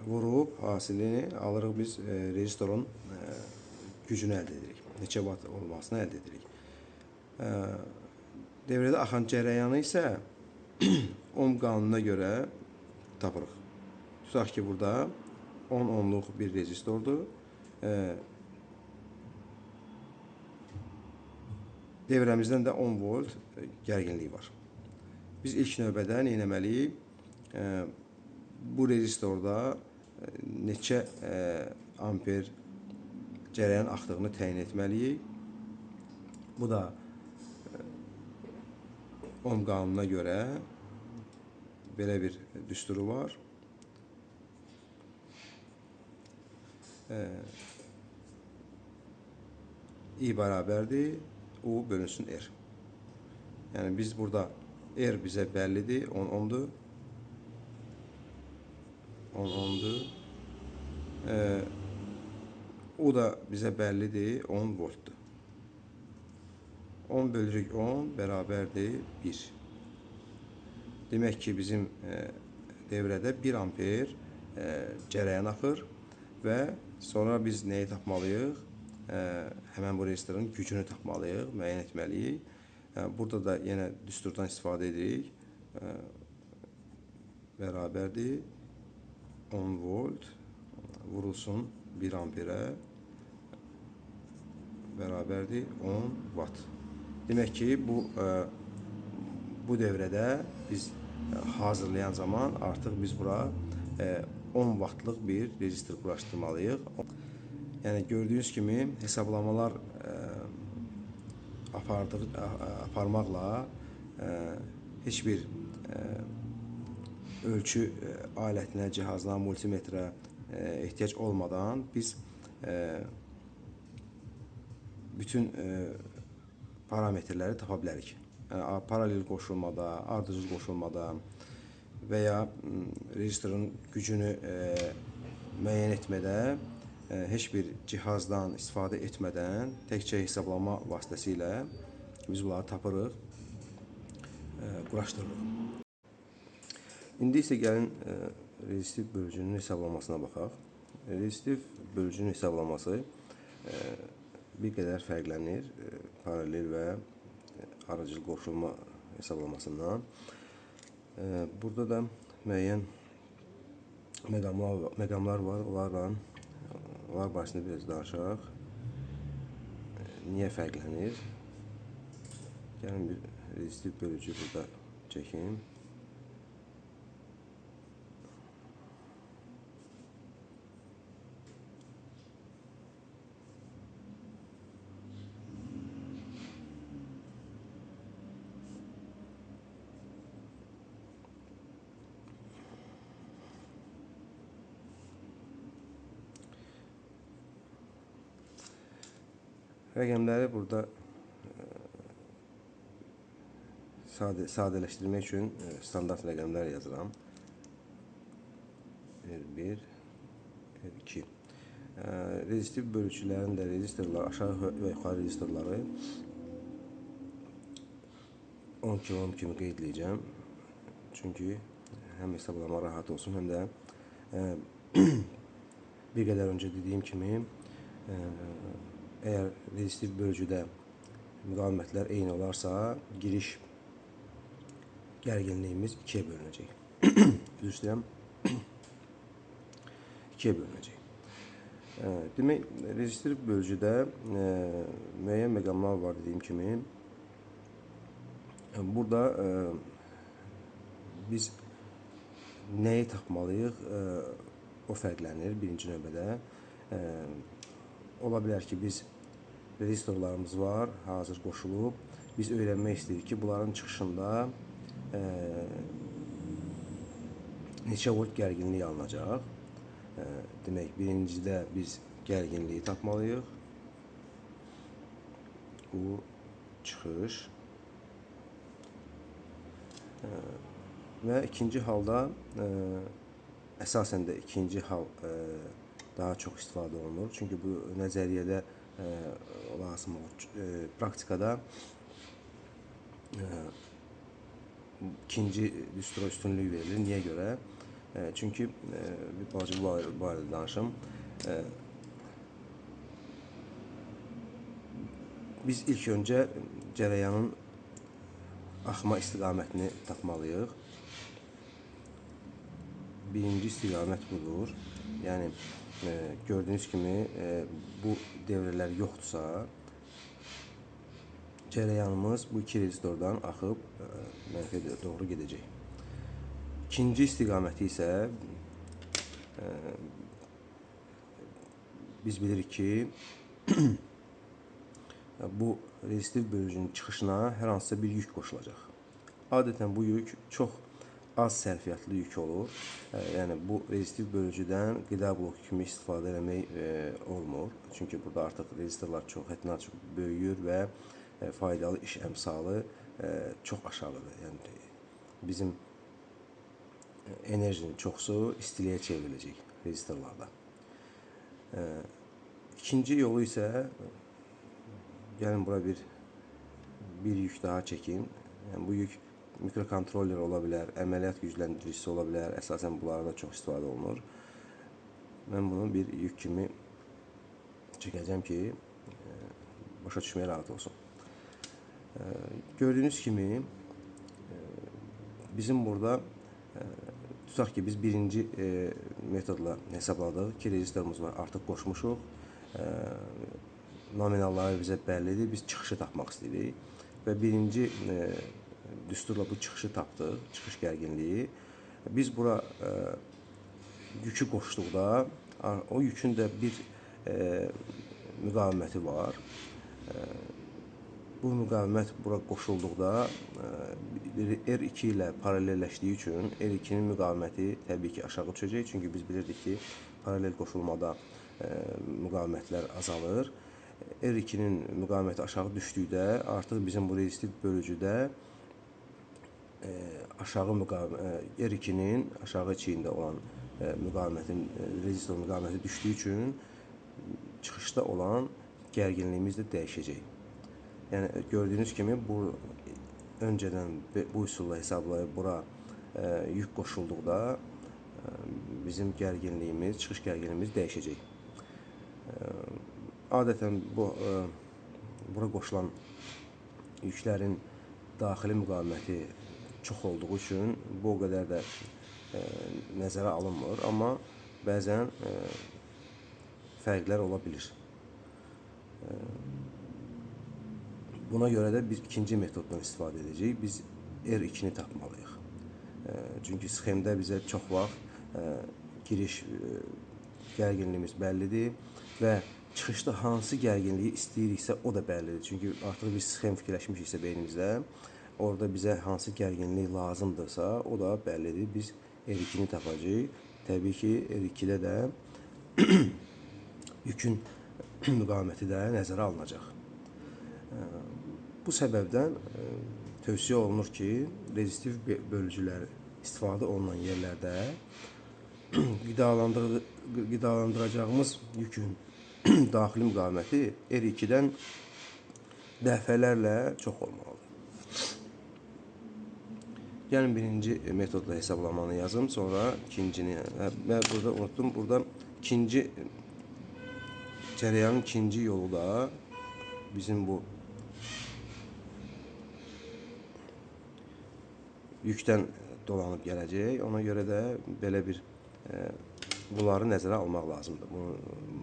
vurub hasilini alırıq biz rezistorun gücünü əldə edirik. Neçə watt olmasını əldə edirik. Devrədə axan cərəyanı isə ohm qanununa görə tapırıq. Tutaq ki, burada 10 ohmluq bir rezistordur. Devrəmizdən də 10 volt gərginliyi var. Biz ilk növbədə nə etməliyik? Bu rezistorda neçə amper cərəyan axdığını təyin etməliyik. Bu da ohm qanununa görə belə bir düsturu var. I bərabərdir U bölünsün R. Yəni biz burada R bizə bəllidir, 10 ohmdur. 10 ohmdur. U da bizə bəllidir, 10 voltdur. 10 bölürük 10 bərabərdir 1. Demək ki, bizim devrədə 1 amper cərəyan axır və sonra biz nəyi tapmalıyıq? Həmən bu rezistorun gücünü tapmalıyıq, müəyyən etməliyik. Burada da yenə düsturdan istifadə edirik. Bərabərdir 10 volt vurulsun 1 amperə bərabərdir 10 watt. Demək ki, bu devrədə biz hazırlayan zaman artıq biz bura 10 wattlıq bir rezistor quraşdırmalıyıq. Yəni gördüyünüz kimi hesablamalar aparmaqla heç bir ölçü alətinə, cihazına, multimetrə ehtiyac olmadan biz bütün parametrləri tapa bilərik. Yəni, paralel qoşulmada, ardıcıl qoşulmada və ya rezistorun gücünü müəyyən etmədə heç bir cihazdan istifadə etmədən təkcə hesablama vasitəsilə biz bunları tapırıq, quraşdırırıq. İndi isə gəlin rezistiv bölücünün hesablamasına baxaq. Rezistiv bölücünün hesablaması bir qədər fərqlənir paralel və arıcıl qoşulma hesablamasından. Burada da müəyyən məqamlar var. Onlar barəsində biraz danışaq. Niyə fərqlənir? Gəlin bir rezistiv bölücü burada çəkim. Rəqəmləri burada sadələşdirmək üçün standart rəqəmlər yazıram. R1, R2. Rezistiv bölücülərin də rezistorlar, aşağı və yuxarı rezistorları 10 kilo ohm kimi qeydləyəcəm. Çünki həm hesablama rahat olsun, həm də bir qədər öncə dediyim kimi əgər rezistiv bölücüdə müqavimətlər eyni olarsa, giriş gərginliyimiz 2-yə bölünəcək. Üzr istəyirəm. 2-yə bölünəcək. Demək, rezistiv bölücüdə müəyyən məqamlar var dediyim kimi. Burada biz nəyi tapmalıyıq? O fərqlənir birinci növbədə. Ola bilər ki, biz rezistorlarımız var, hazır qoşulub. Biz öyrənmək istəyirik ki, bunların çıxışında neçə volt gərginlik alınacaq. Demək, birincidə biz gərginliyi tapmalıyıq. Bu çıxış. Və ikinci halda, əsasən də ikinci hal daha çox istifadə olunur. Çünki bu nəzəriyyədə lazım olur. Praktikada ikinci düstura üstünlük verilir. Niyə görə? Çünki bir balaca bu barədə danışım. Biz ilk öncə cərəyanın axma istiqamətini tapmalıyıq. Birinci istiqamət budur. Yəni, gördüyünüz kimi bu devrələr yoxdursa, cərəyanımız bu iki rezistordan axıb mənfiyə doğru gedəcək. İkinci istiqaməti isə biz bilirik ki, bu rezistiv bölücünün çıxışına hər hansısa bir yük qoşulacaq. Adətən bu yük çox az sərfiyyatlı yük olur. Yəni, bu rezistiv bölücüdən qida bloku kimi istifadə eləmək olmur. Çünki burada artıq rezistorlar həddindən çox böyüyür və faydalı iş əmsalı çox aşağıdır. Yəni, bizim enerjinin çoxsu istiliyə çevriləcək rezistorlarda. İkinci yolu isə, gəlin bura bir yük daha çəkim. Yəni, bu yük mikrokontroller ola bilər, əməliyyat gücləndiricisi ola bilər. Əsasən bunlarda çox istifadə olunur. Mən bunu bir yük kimi çəkəcəm ki, başa düşməyə rahat olsun. Gördüyünüz kimi, bizim burada tutaq ki, biz birinci metodla hesabladıq. 2 rezistorumuz var, artıq qoşmuşuq. Nominalları bizə bəllidir. Biz çıxışı tapmaq istəyirik. Və birinci düsturla bu çıxışı tapdıq, çıxış gərginliyi. Biz bura yükü qoşduqda, o yükün də bir müqaviməti var. Bu müqavimət bura qoşulduqda R2 ilə paralelləşdiyi üçün R2-nin müqaviməti təbii ki, aşağı düşəcək. Çünki biz bilirdik ki, paralel qoşulmada müqavimətlər azalır. R2-nin müqaviməti aşağı düşdükdə artıq bizim bu rezistiv bölücüdə R2-nin aşağı içində olan rezistor müqaviməti düşdüyü üçün çıxışda olan gərginliyimiz də dəyişəcək. Yəni, gördüyünüz kimi, öncədən bu üsulla hesablayıb bura yük qoşulduqda bizim gərginliyimiz, çıxış gərginliyimiz dəyişəcək. Adətən bura qoşulan yüklərin daxili müqaviməti çox olduğu üçün bu o qədər də nəzərə alınmır, amma bəzən fərqlər ola bilir. Buna görə də biz ikinci metoddan istifadə edəcəyik. Biz R2-ni tapmalıyıq. Çünki sxemdə bizə çox vaxt giriş gərginliyimiz bəllidir və çıxışda hansı gərginliyi istəyiriksə o da bəllidir. Çünki artıq biz sxem fikirləşmişiksə beynimizdə, orada bizə hansı gərginlik lazımdırsa o da bəllidir. Biz R2-ni tapacağıq. Təbii ki, R2-də də yükün müqaviməti də nəzərə alınacaq. Bu səbəbdən tövsiyə olunur ki, rezistiv bölücülər istifadə olunan yerlərdə qidalandıracağımız yükün daxili müqaviməti R2-dən dəfələrlə çox olmalıdır. Gəlin birinci metodla hesablamanı yazım, sonra ikincini. Və burada unutdum, burada cərəyanın ikinci yolu da bizim bu yükdən dolanıb gələcək. Ona görə də belə bir bunları nəzərə almaq lazımdır.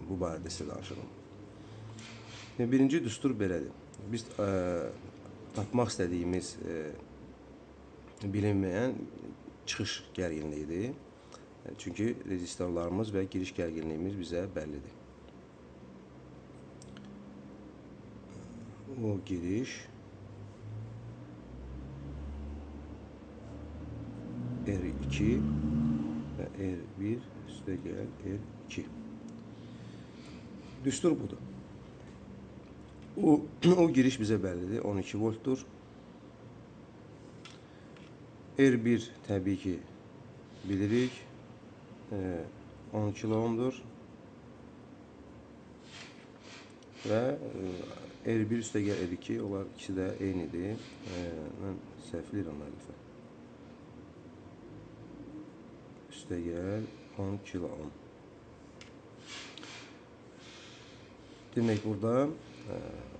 Bu barədə sizə danışıram. Birinci düstur belədir. Biz tapmaq istədiyimiz bilinməyən çıxış gərginliyidir. Çünki rezistorlarımız və giriş gərginliyimiz bizə bəllidir. O giriş R2, R1 üstə gəl R2. Düstur budur. O giriş bizə bəllidir. 12 voltdur. R1 təbii ki bilirik. 10 kilo ohmdur. Və R1 üstə gəl R2. Onlar ikisi də eynidir. Mən səhvləyirəm müəllifə. Üstə gəl 10 kilo ohm. Demək burada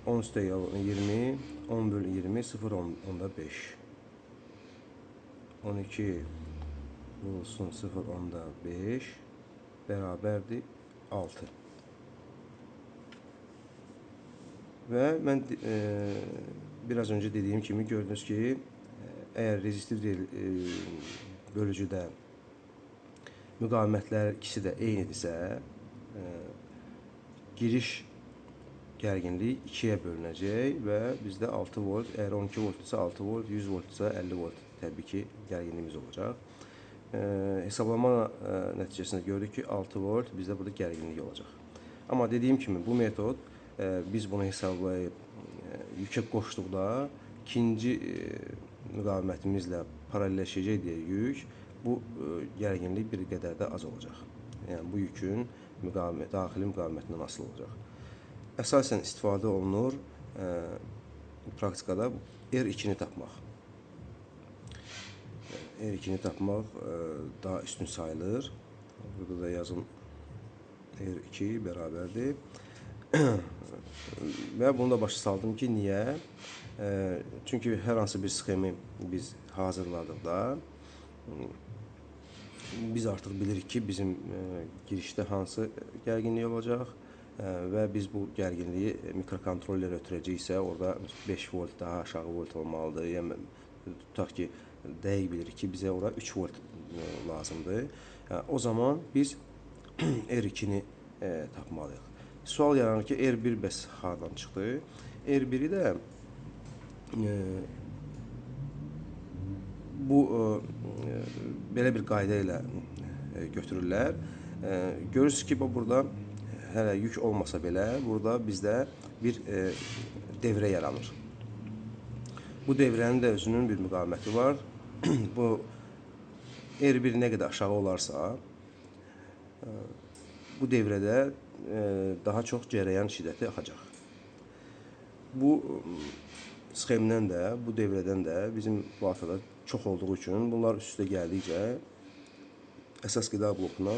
10 üstə gəl 20, 10 bölü 20, 0 onda 5. 12 olsun 0 onda 5 bərabərdir 6. Və mən biraz önce dediyim kimi gördünüz ki, əgər rezistiv bölücüdə müqavimətlər ikisi də eynidirsə, giriş gərginliyi 2-yə bölünəcək və bizdə 6 volt, əgər 12 volt ise 6 volt, 100 volt ise 50 volt təbii ki gərginliyimiz olacaq. Hesablama nəticəsində gördük ki 6 volt bizdə burada gərginlik olacaq. Amma dediyim kimi bu metod biz bunu hesablayıb yüke qoşduqda ikinci müqavimətimizlə paralelləşəcək deyə yük, bu gərginlik bir qədər də az olacaq. Yəni bu yükün daxili müqavimətindən asılı olacaq. Əsasən istifadə olunur praktikada R2'ni tapmaq. R2'ni tapmaq daha üstün sayılır. Burada da yazım R2 bərabərdir. Və bunu da başa saldım ki, niyə? Çünki hər hansı bir sxemi biz hazırladıqda biz artıq bilirik ki, bizim girişdə hansı gərginlik olacaq və biz bu gərginliyi mikrokontrollerə ötürəcəksə, orada 5 volt daha aşağı volt olmalıdır. Yəni tutaq ki, dəqiq bilirik ki, bizə ora 3 volt lazımdır. O zaman biz R2'ni tapmalıyıq. Sual yaranır ki, R1 bəs hardan çıxdı? R1'i də bu belə bir qayda ilə götürürlər. Görürsünüz ki, burada hələ yük olmasa belə, burada bizdə bir devrə yaranır. Bu devrənin də özünün bir müqaviməti var. Bu R1 nə qədər aşağı olarsa, bu devrədə daha çox cərəyan şiddəti axacaq. Bu sxemdən də, bu devrədən də bizim bu haftada çox olduğu üçün bunlar üst-üstə gəldikcə əsas qida blokuna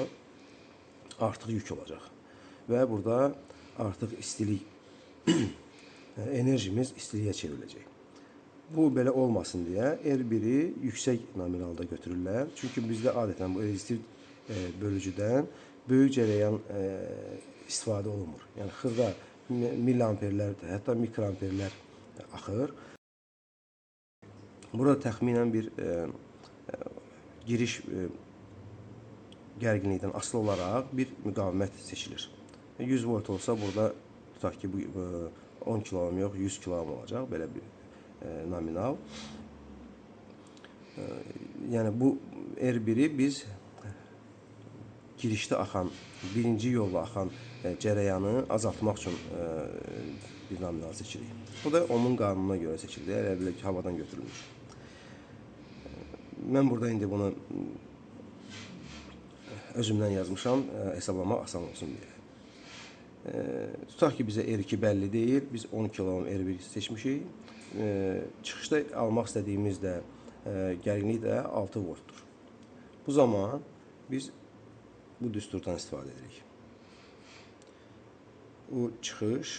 artıq yük olacaq. Və burada artıq istilik enerjimiz istiliyə çevriləcək. Bu belə olmasın deyə R1'i yüksək nominalda götürürlər. Çünki bizdə adətən bu rezistiv bölücüdən böyük cərəyan istifadə olunmur. Yəni xırda milliamperlər, hətta mikroamperlər axır. Burada təxminən bir giriş gərginlikdən asılı olaraq bir müqavimət seçilir. 100 volt olsa burada tutaq ki, bu 10 kilo ohm yox, 100 kilo ohm olacaq, belə bir nominal. Yəni bu R1'i biz girişdə axan, birinci yolla axan cərəyanı azaltmaq üçün bir nominal seçirik. Bu da ohmun qanununa görə seçildi, elə belə ki, havadan götürülmüş. Mən burada indi bunu özümdən yazmışam, hesablama asan olsun deyə. Tutaq ki, bizə R2 bəlli deyil, biz 10 kilo ohm R1 seçmişik. Çıxışda almaq istədiyimiz də gərginlik də 6 voltdur. Bu zaman biz bu düsturdan istifadə edirik. Bu çıxış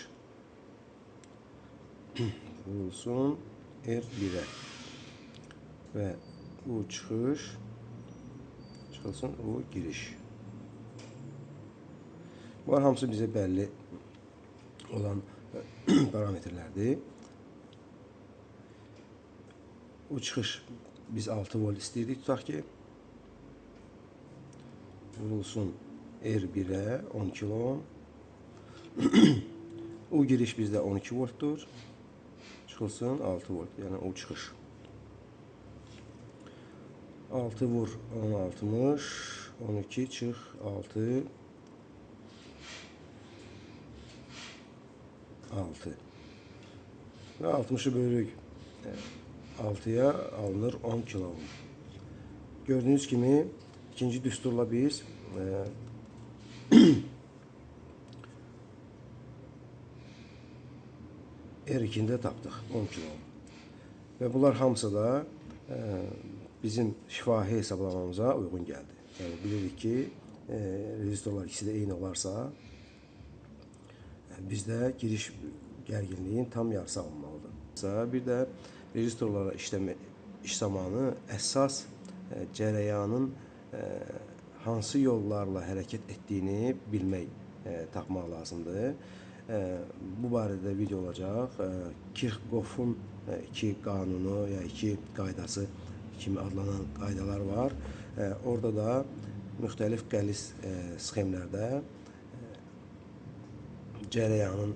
vurulsun R1'ə və bu çıxış çıxılsın o giriş. Bunlar hamısı bizə bəlli olan parametrlərdir. Bu çıxış biz 6 volt istəyirdik, tutaq ki, vurulsun R1'ə 10 kilo ohm. O giriş bizdə 12 voltdur. Çıxılsın 6 volt, yəni o çıxış. 6 vur 10 60 12 çıx 6 6 və 60-ı bölürük 6-ya alınır 10 kilo. Gördüğünüz kimi ikinci düsturla biz R2'də tapdıq 10 kilo. Və bunlar hamısı da bizim şifahi hesablamamıza uyğun gəldi. Yəni bilirik ki, rezistorlar ikisi də eyni olarsa, bizdə giriş gərginliyin tam yarısı alınmalıdır. Bir də rezistorlara iş zamanı əsas cərəyanın hansı yollarla hərəkət etdiyini bilmək, tapmaq lazımdır. Bu barədə video olacaq. Kirchhoff'un iki qanunu ya iki qaydası kimi adlanan qaydalar var. Orada da müxtəlif qəliz sxemlərdə cərəyanın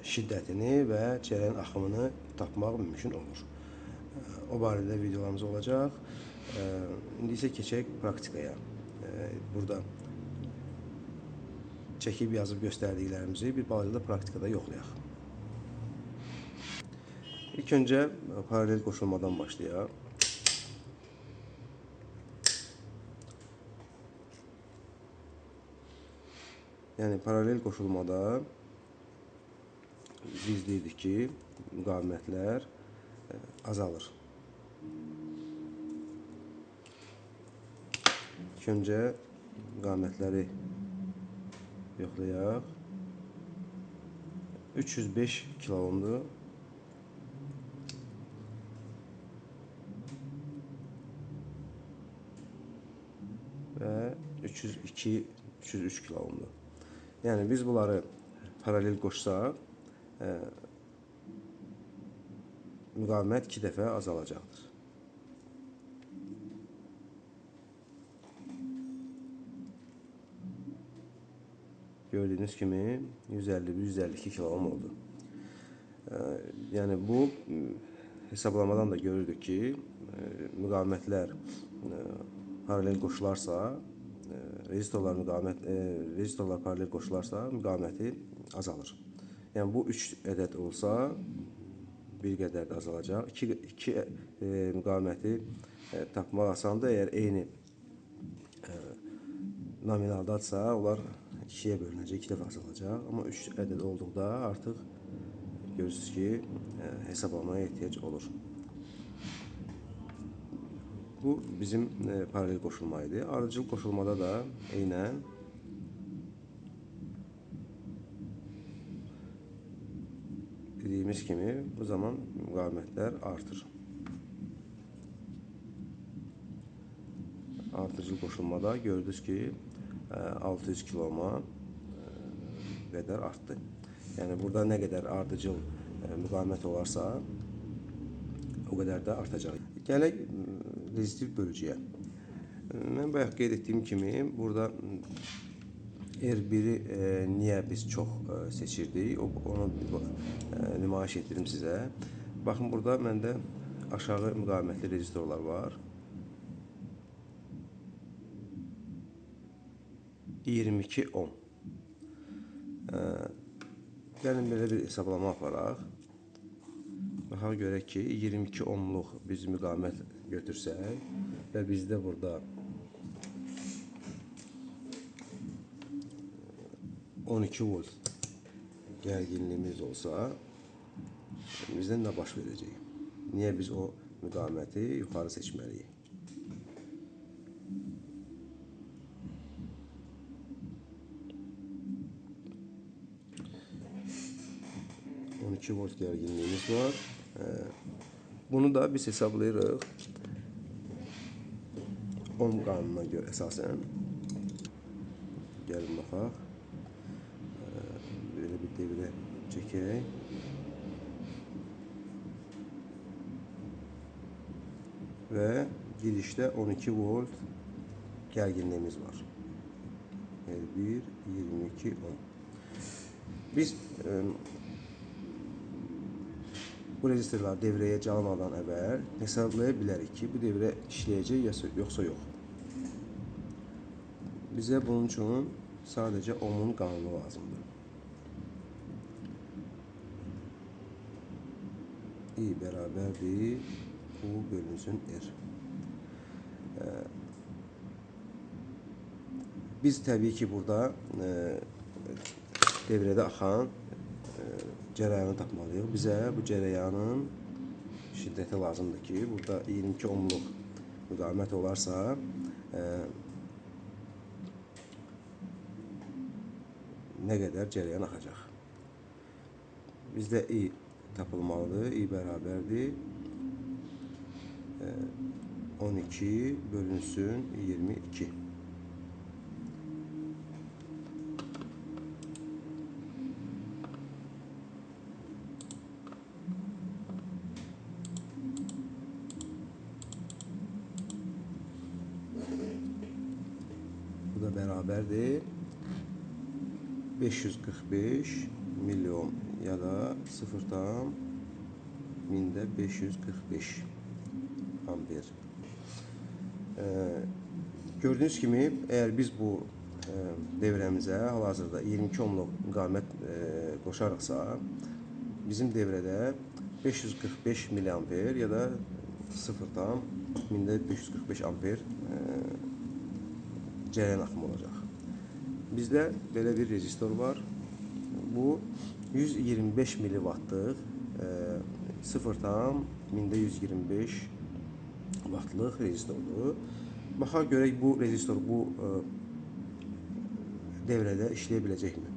şiddətini və cərəyan axımını tapmaq mümkün olur. O barədə videolarımız olacaq. İndi isə keçək praktikaya. Burada çəkib yazıb göstərdiklərimizi bir balaca da praktikada yoxlayaq. İlk öncə paralel qoşulmadan başlayaq. Yəni paralel qoşulmada biz dedik ki, müqavimətlər azalır. İlk öncə müqavimətləri yoxlayaq. 305 kilo ohmdur. Və 303 kilo ohmdur. Yəni biz bunları paralel qoşsaq, müqavimət 2 dəfə azalacaqdır. Gördüğünüz kimi 150-152 kilo ohm oldu. Yəni bu hesablamadan da görürdük ki, müqavimətlər paralel qoşularsa, rezistorlar paralel qoşularsa müqaviməti azalır. Yəni bu 3 ədəd olsa bir qədər də azalacaq. 2 müqaviməti tapmaq asandır. Əgər eyni nominaldadsa, onlar 2-yə bölünəcək, 2 dəfə azalacaq. Amma 3 ədəd olduqda artıq görürsünüz ki, hesablamaya ehtiyac olur. Bu bizim paralel qoşulma idi. Ardıcıl qoşulmada da eynən dediyimiz kimi bu zaman müqavimətlər artır. Ardıcıl qoşulmada gördünüz ki 600 kilo ohma qədər artdı. Yəni burada nə qədər ardıcıl müqavimət olarsa o qədər də artacaq. Gələk rezistiv bölücüyə. Mən bayaq qeyd etdiyim kimi burada R1'i niyə biz çox seçirdik? Onu nümayiş etdirdim sizə. Baxın burada məndə aşağı müqavimətli rezistorlar var. 22 ohm. Gəlin belə bir hesablama aparaq. Baxaq görək ki, 22 ohmluq biz müqavimət götürsək və bizdə burada 12 volt gərginliyimiz olsa, bizdə nə baş verəcək? Niyə biz o müqaviməti yuxarı seçməliyik? 12 volt gərginliyimiz var. Bunu da biz hesablayırıq. Ohm qanununa görə əsasən. Gəlin baxaq. Belə bir devrə çəkək. Və girişdə 12 volt gərginliyimiz var. 22 ohm. Biz bu rezistorları devrəyə çalmadan əvvəl hesablaya bilərik ki, bu devrə işləyəcək yoxsa yox. Bizə bunun üçün sadəcə ohmun qanunu lazımdır. I bərabərdir U bölünsün R. Biz təbii ki, burada devrədə axan cərəyanı tapmalıyıq. Bizə bu cərəyanın şiddəti lazımdır ki, burada 22 ohmluq müqavimət olarsa, nə qədər cərəyan axacaq? Bizdə I tapılmalıdır. I bərabərdir 12 bölünsün 22. Bu da bərabərdir 545 milyon ya da 0,545 amper. Gördüğünüz kimi, eğer biz bu devrəmizə hal-hazırda 22 ohmluq müqavimət qoşarıqsa, bizim devrədə 545 miliamper ya da 0,545 amper cərəyan axımı olacaq. Bizdə belə bir rezistor var. Bu 125 milivattlıq 0,125 vattlıq rezistordur. Baxaq görək bu rezistor bu devrədə işləyə biləcəkmi?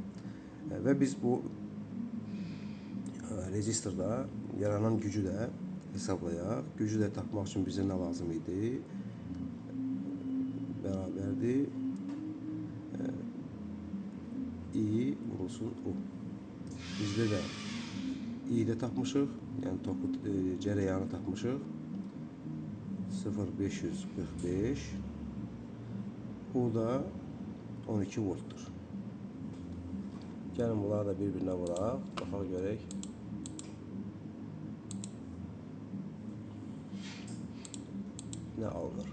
Və biz bu rezistorda yaranan gücü də hesablayaq. Gücü də tapmaq üçün bizə nə lazım idi? Bərabərdir I vurulsun U. Bizdə də I-də tapmışıq, yəni toku cərəyanı tapmışıq. 0,545 U da 12 voltdur. Gəlin bunları da bir-birinə vuraq. Baxaq görək. Nə alınır?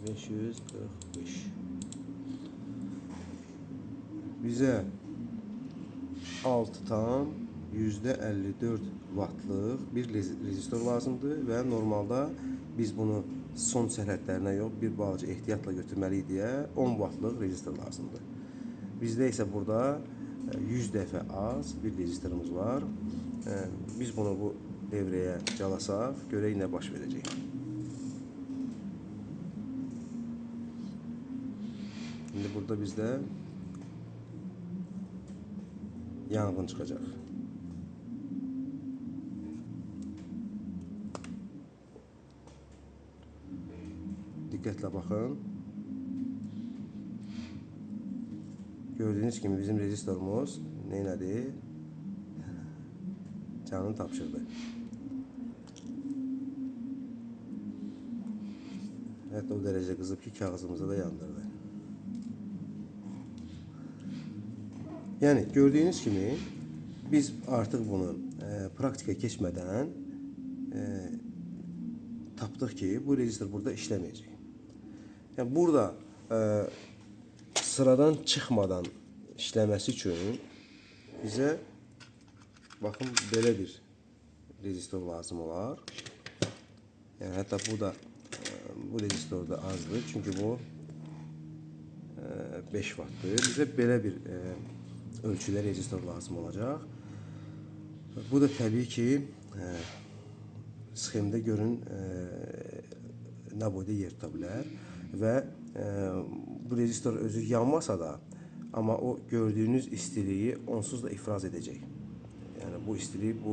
545. Bizə 6,54 vattlıq bir rezistor lazımdır və normalda biz bunu son sərhədlərinə yox, bir balaca ehtiyatla götürməliyik deyə 10 vattlıq rezistor lazımdır. Bizdə isə burada 100 dəfə az bir rezistorumuz var. Biz bunu bu devrəyə calasaq, görək nə baş verəcək. Şimdi burada bizdə yanğın çıxacaq. Diqqətlə baxın. Gördüyünüz kimi bizim rezistorumuz neynədi? Canını tapşırdı. Hətta o dərəcə qızıb ki, kağızımızı da yandırdı. Yəni gördüyünüz kimi biz artıq bunu praktika keçmədən tapdıq ki, bu rezistor burada işləməyəcək. Yəni burada sıradan çıxmadan işləməsi üçün bizə baxın belə bir rezistor lazım olar. Yəni hətta bu da bu rezistor da azdır, çünki bu 5 wattdır. Bizə belə bir ölçüdə rezistor lazım olacaq. Bu da təbii ki sxemdə görün nə boyda yer tuta bilər və bu rezistor özü yanmasa da, amma o gördüyünüz istiliyi onsuz da ifraz edəcək. Yəni bu istilik, bu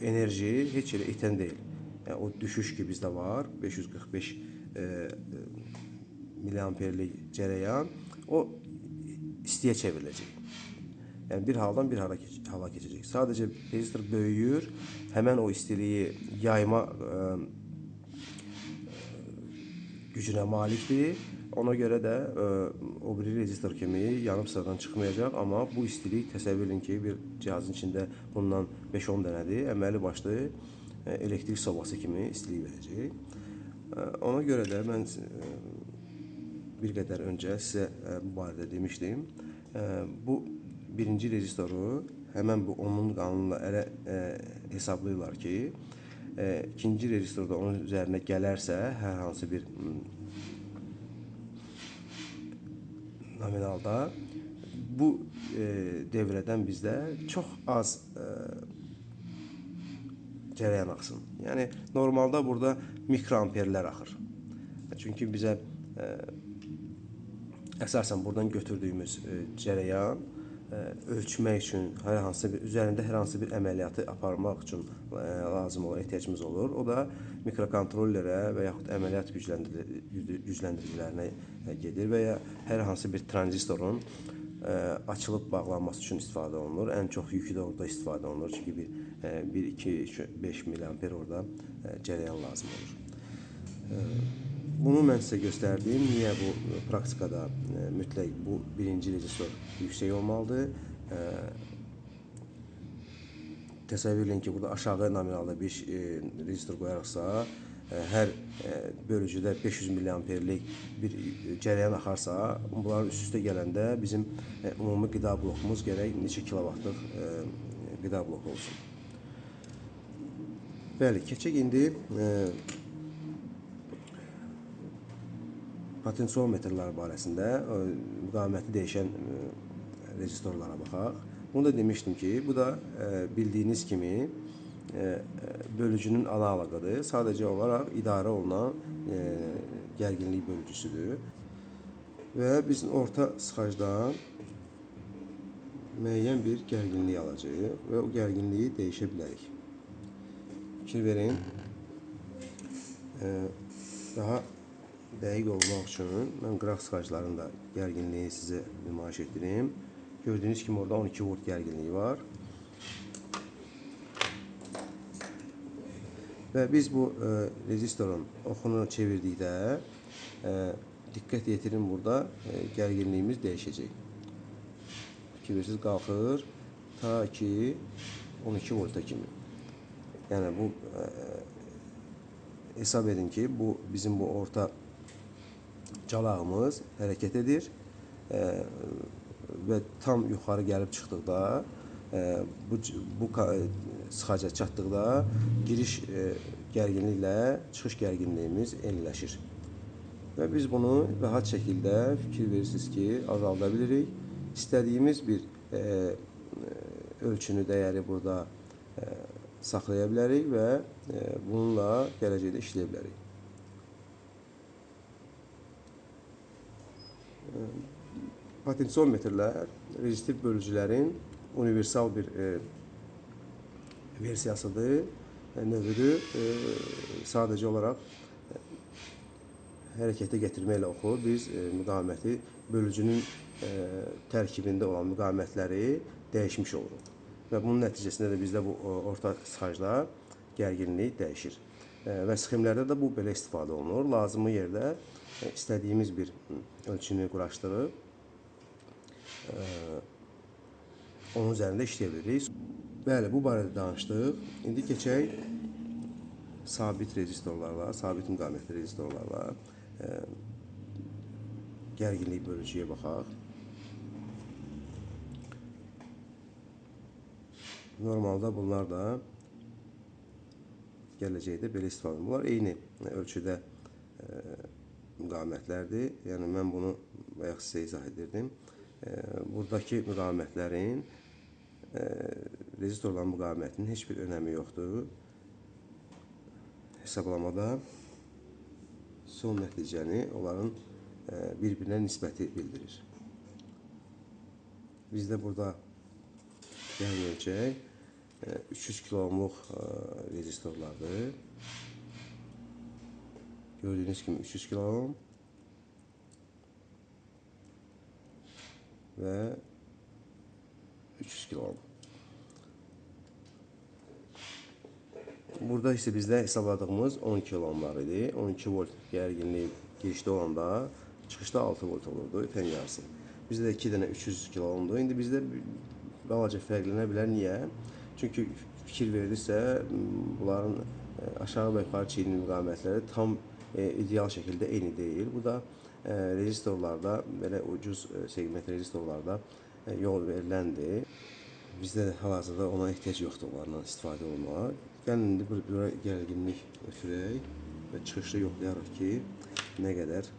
enerji heç yerə itən deyil. Yəni o düşüş ki bizdə var, 545 miliamperlik cərəyan, o istiyə çevriləcək. Yəni bir haldan bir hala keçəcək. Sadəcə rezistor böyüyür, həmən o istiliyi yayma gücünə malikdir. Ona görə də o biri rezistor kimi yanıb sıradan çıxmayacaq, amma bu istilik təsəvvür edin ki, bir cihazın içində bundan 5-10 dənədir. Əməli başlı elektrik sobası kimi istilik verəcək. Ona görə də mən bir qədər öncə sizə bu barədə demişdim. Bu birinci rezistoru həmən bu onun qanunla elə hesablayırlar ki, ikinci rezistorda onun üzərinə gələrsə, hər hansı bir nominalda bu devrədən bizdə çox az cərəyan axsın. Yəni normalda burada mikroamperlər axır. Çünki bizə əsasən buradan götürdüyümüz cərəyan ölçmək üçün üzərində hər hansı bir əməliyyatı aparmaq üçün lazım olan ehtiyacımız olur. O da mikrokontrollerə və yaxud əməliyyat gücləndiricilərinə gedir və ya hər hansı bir tranzistorun açılıb bağlanması üçün istifadə olunur. Ən çox yükü də orada istifadə olunur. Çünki 1, 2, 5 miliamper orada cərəyan lazım olur. Bunu mən sizə göstərdim. Niyə bu praktikada mütləq bu birinci rezistor yüksək olmalıdır? Təsəvvür edin ki, burada aşağı nominalda bir rezistor qoyaraqsa, hər bölücüdə 500 miliamperlik bir cərəyan axarsa, bunların üst-üstə gələndə bizim ümumi qida blokumuz gərək neçə kilovatlıq qida bloku olsun. Bəli, keçək indi potensiometrlər barəsində müqaviməti dəyişən rezistorlara baxaq. Bunu da demişdim ki, bu da bildiyiniz kimi bölücünün analogudur. Sadəcə olaraq idarə olunan gərginlik bölücüsüdür. Və biz orta sıxacdan müəyyən bir gərginlik alacağıq və o gərginliyi dəyişə bilərik. Fikir verin, daha dəqiq olmaq üçün mən qıraq sıxacların da gərginliyi sizə nümayiş etdireyim. Gördüyünüz kimi orada 12 volt gərginliyi var. Və biz bu rezistorun oxunu çevirdikdə diqqət yetirin, burada gərginliyimiz dəyişəcək. Fikir verirsiniz, qalxır ta ki 12 volta kimi. Yəni bu hesab edin ki, bu bizim bu orta calağımız hərəkət edir və tam yuxarı gəlib çıxdıqda, bu sıxaca çatdıqda giriş gərginliklə çıxış gərginliyimiz eyniləşir. Və biz bunu rahat şəkildə fikir verirsiniz ki, azalda bilirik. İstədiyimiz bir ölçünü, dəyəri burada saxlaya bilərik və bununla gələcəkdə işləyə bilərik. Potensiometrlər rezistiv bölücülərin universal bir versiyasıdır, növüdür. Sadəcə olaraq hərəkətə gətirməklə oxu, biz müqaviməti, bölücünün tərkibində olan müqavimətləri dəyişmiş oluruq. Və bunun nəticəsində də bizdə bu orta sıxacda gərginlik dəyişir. Və sxemlərdə də bu belə istifadə olunur. Lazımı yerdə istədiyimiz bir ölçünü quraşdırıb onun üzərində işləyə bilirik. Bəli, bu barədə danışdıq. İndi keçək sabit rezistorlarla, sabit müqavimətli rezistorlarla gərginlik bölücüyə baxaq. Normalda bunlar da gələcəkdə belə istifadə olunur. Bunlar eyni ölçüdə müqavimətlərdir. Yəni mən bunu bayaq sizə izah edirdim. Buradakı müqavimətlərin, rezistorların müqavimətinin heç bir önəmi yoxdur. Hesablamada son nəticəni onların bir-birinə nisbəti bildirir. Bizdə burada gəlin ölçək 300 kilo ohmluq rezistorlardır. Gördüyünüz kimi 300 kilo ohm və 300 kilo ohm. Burada isə bizdə hesabladığımız 10 kilo ohmlar idi. 12 volt gərginliyi girişdə olanda çıxışda 6 volt olurdu, tən yarısı. Bizdə də 2 dənə 300 kilo ohmdur. İndi bizdə balaca fərqlənə bilər. Niyə? Çünki fikir verilirsə, bunların aşağı və yuxarı çiyinin müqavimətləri tam ideal şəkildə eyni deyil. Bu da rezistorlarda, belə ucuz segment rezistorlarda yol veriləndir. Bizdə hal-hazırda ona ehtiyac yoxdur, onlardan istifadə olmağa. Gəlin indi bura gərginlik ötürək və çıxışda yoxlayarıq ki, nə qədər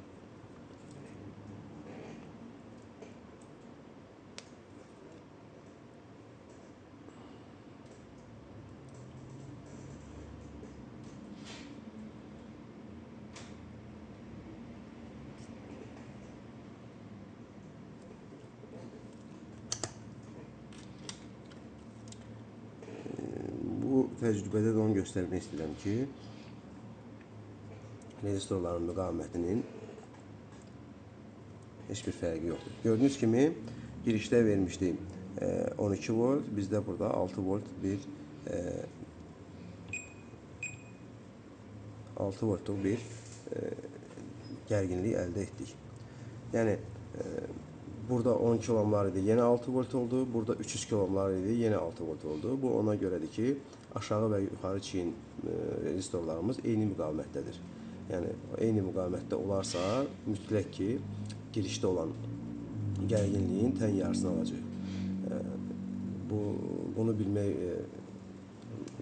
bu təcrübədə də onu göstərmək istəyirəm ki, rezistorların müqavimətinin heç bir fərqi yoxdur. Gördüyünüz kimi girişdə vermişdik 12 volt, bizdə burada 6 volt bir 6 voltluq bir gərginlik əldə etdik. Yəni burada 10 kilomlar idi, yenə 6 volt oldu. Burada 300 kilomlar idi, yenə 6 volt oldu. Bu ona görədir ki, aşağı və yuxarı çiyin rezistorlarımız eyni müqavimətdədir. Yəni eyni müqavimətdə olarsa, mütləq ki, girişdə olan gərginliyin tən yarısını alacaq. Bunu bilmək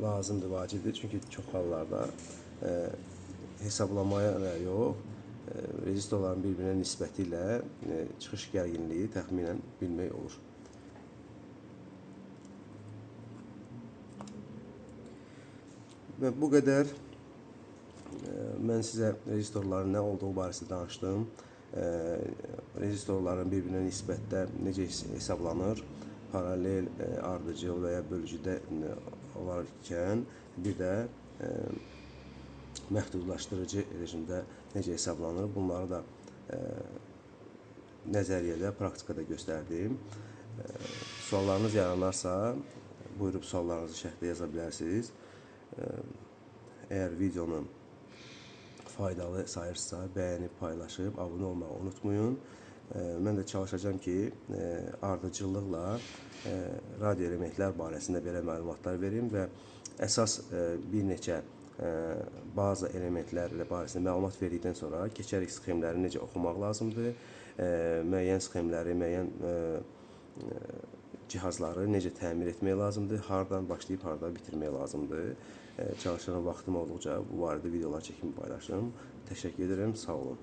lazımdır, vacibdir. Çünki çox hallarda hesablamaya yox, rezistorların bir-birinə nisbəti ilə çıxış gərginliyi təxminən bilmək olur. Və bu qədər mən sizə rezistorların nə olduğu barəsində danışdım. Rezistorların bir-birinə nisbətdə necə hesablanır, paralel, ardıcıl və ya bölgüdə olarkən, bir də məhdudlaşdırıcı rejimdə necə hesablanır, bunları da nəzəriyyədə, praktikada göstərdim. Suallarınız yaranarsa, buyurub suallarınızı şərhdə yaza bilərsiniz. Əgər videonu faydalı sayırsınızsa, bəyənib, paylaşıb, abunə olmağı unutmayın. Mən də çalışacağım ki, ardıcıllıqla radio elementlər barəsində belə məlumatlar verim və əsas bir neçə bazı elementlər barəsində məlumat verdikdən sonra keçərik sxemləri necə oxumaq lazımdır, müəyyən sxemləri, müəyyən cihazları necə təmir etmək lazımdır, hardan başlayıb hardan bitirmək lazımdır. Çalışıram vaxtım olduqca bu barədə videolar çəkimi paylaşım. Təşəkkür edirəm, sağ olun.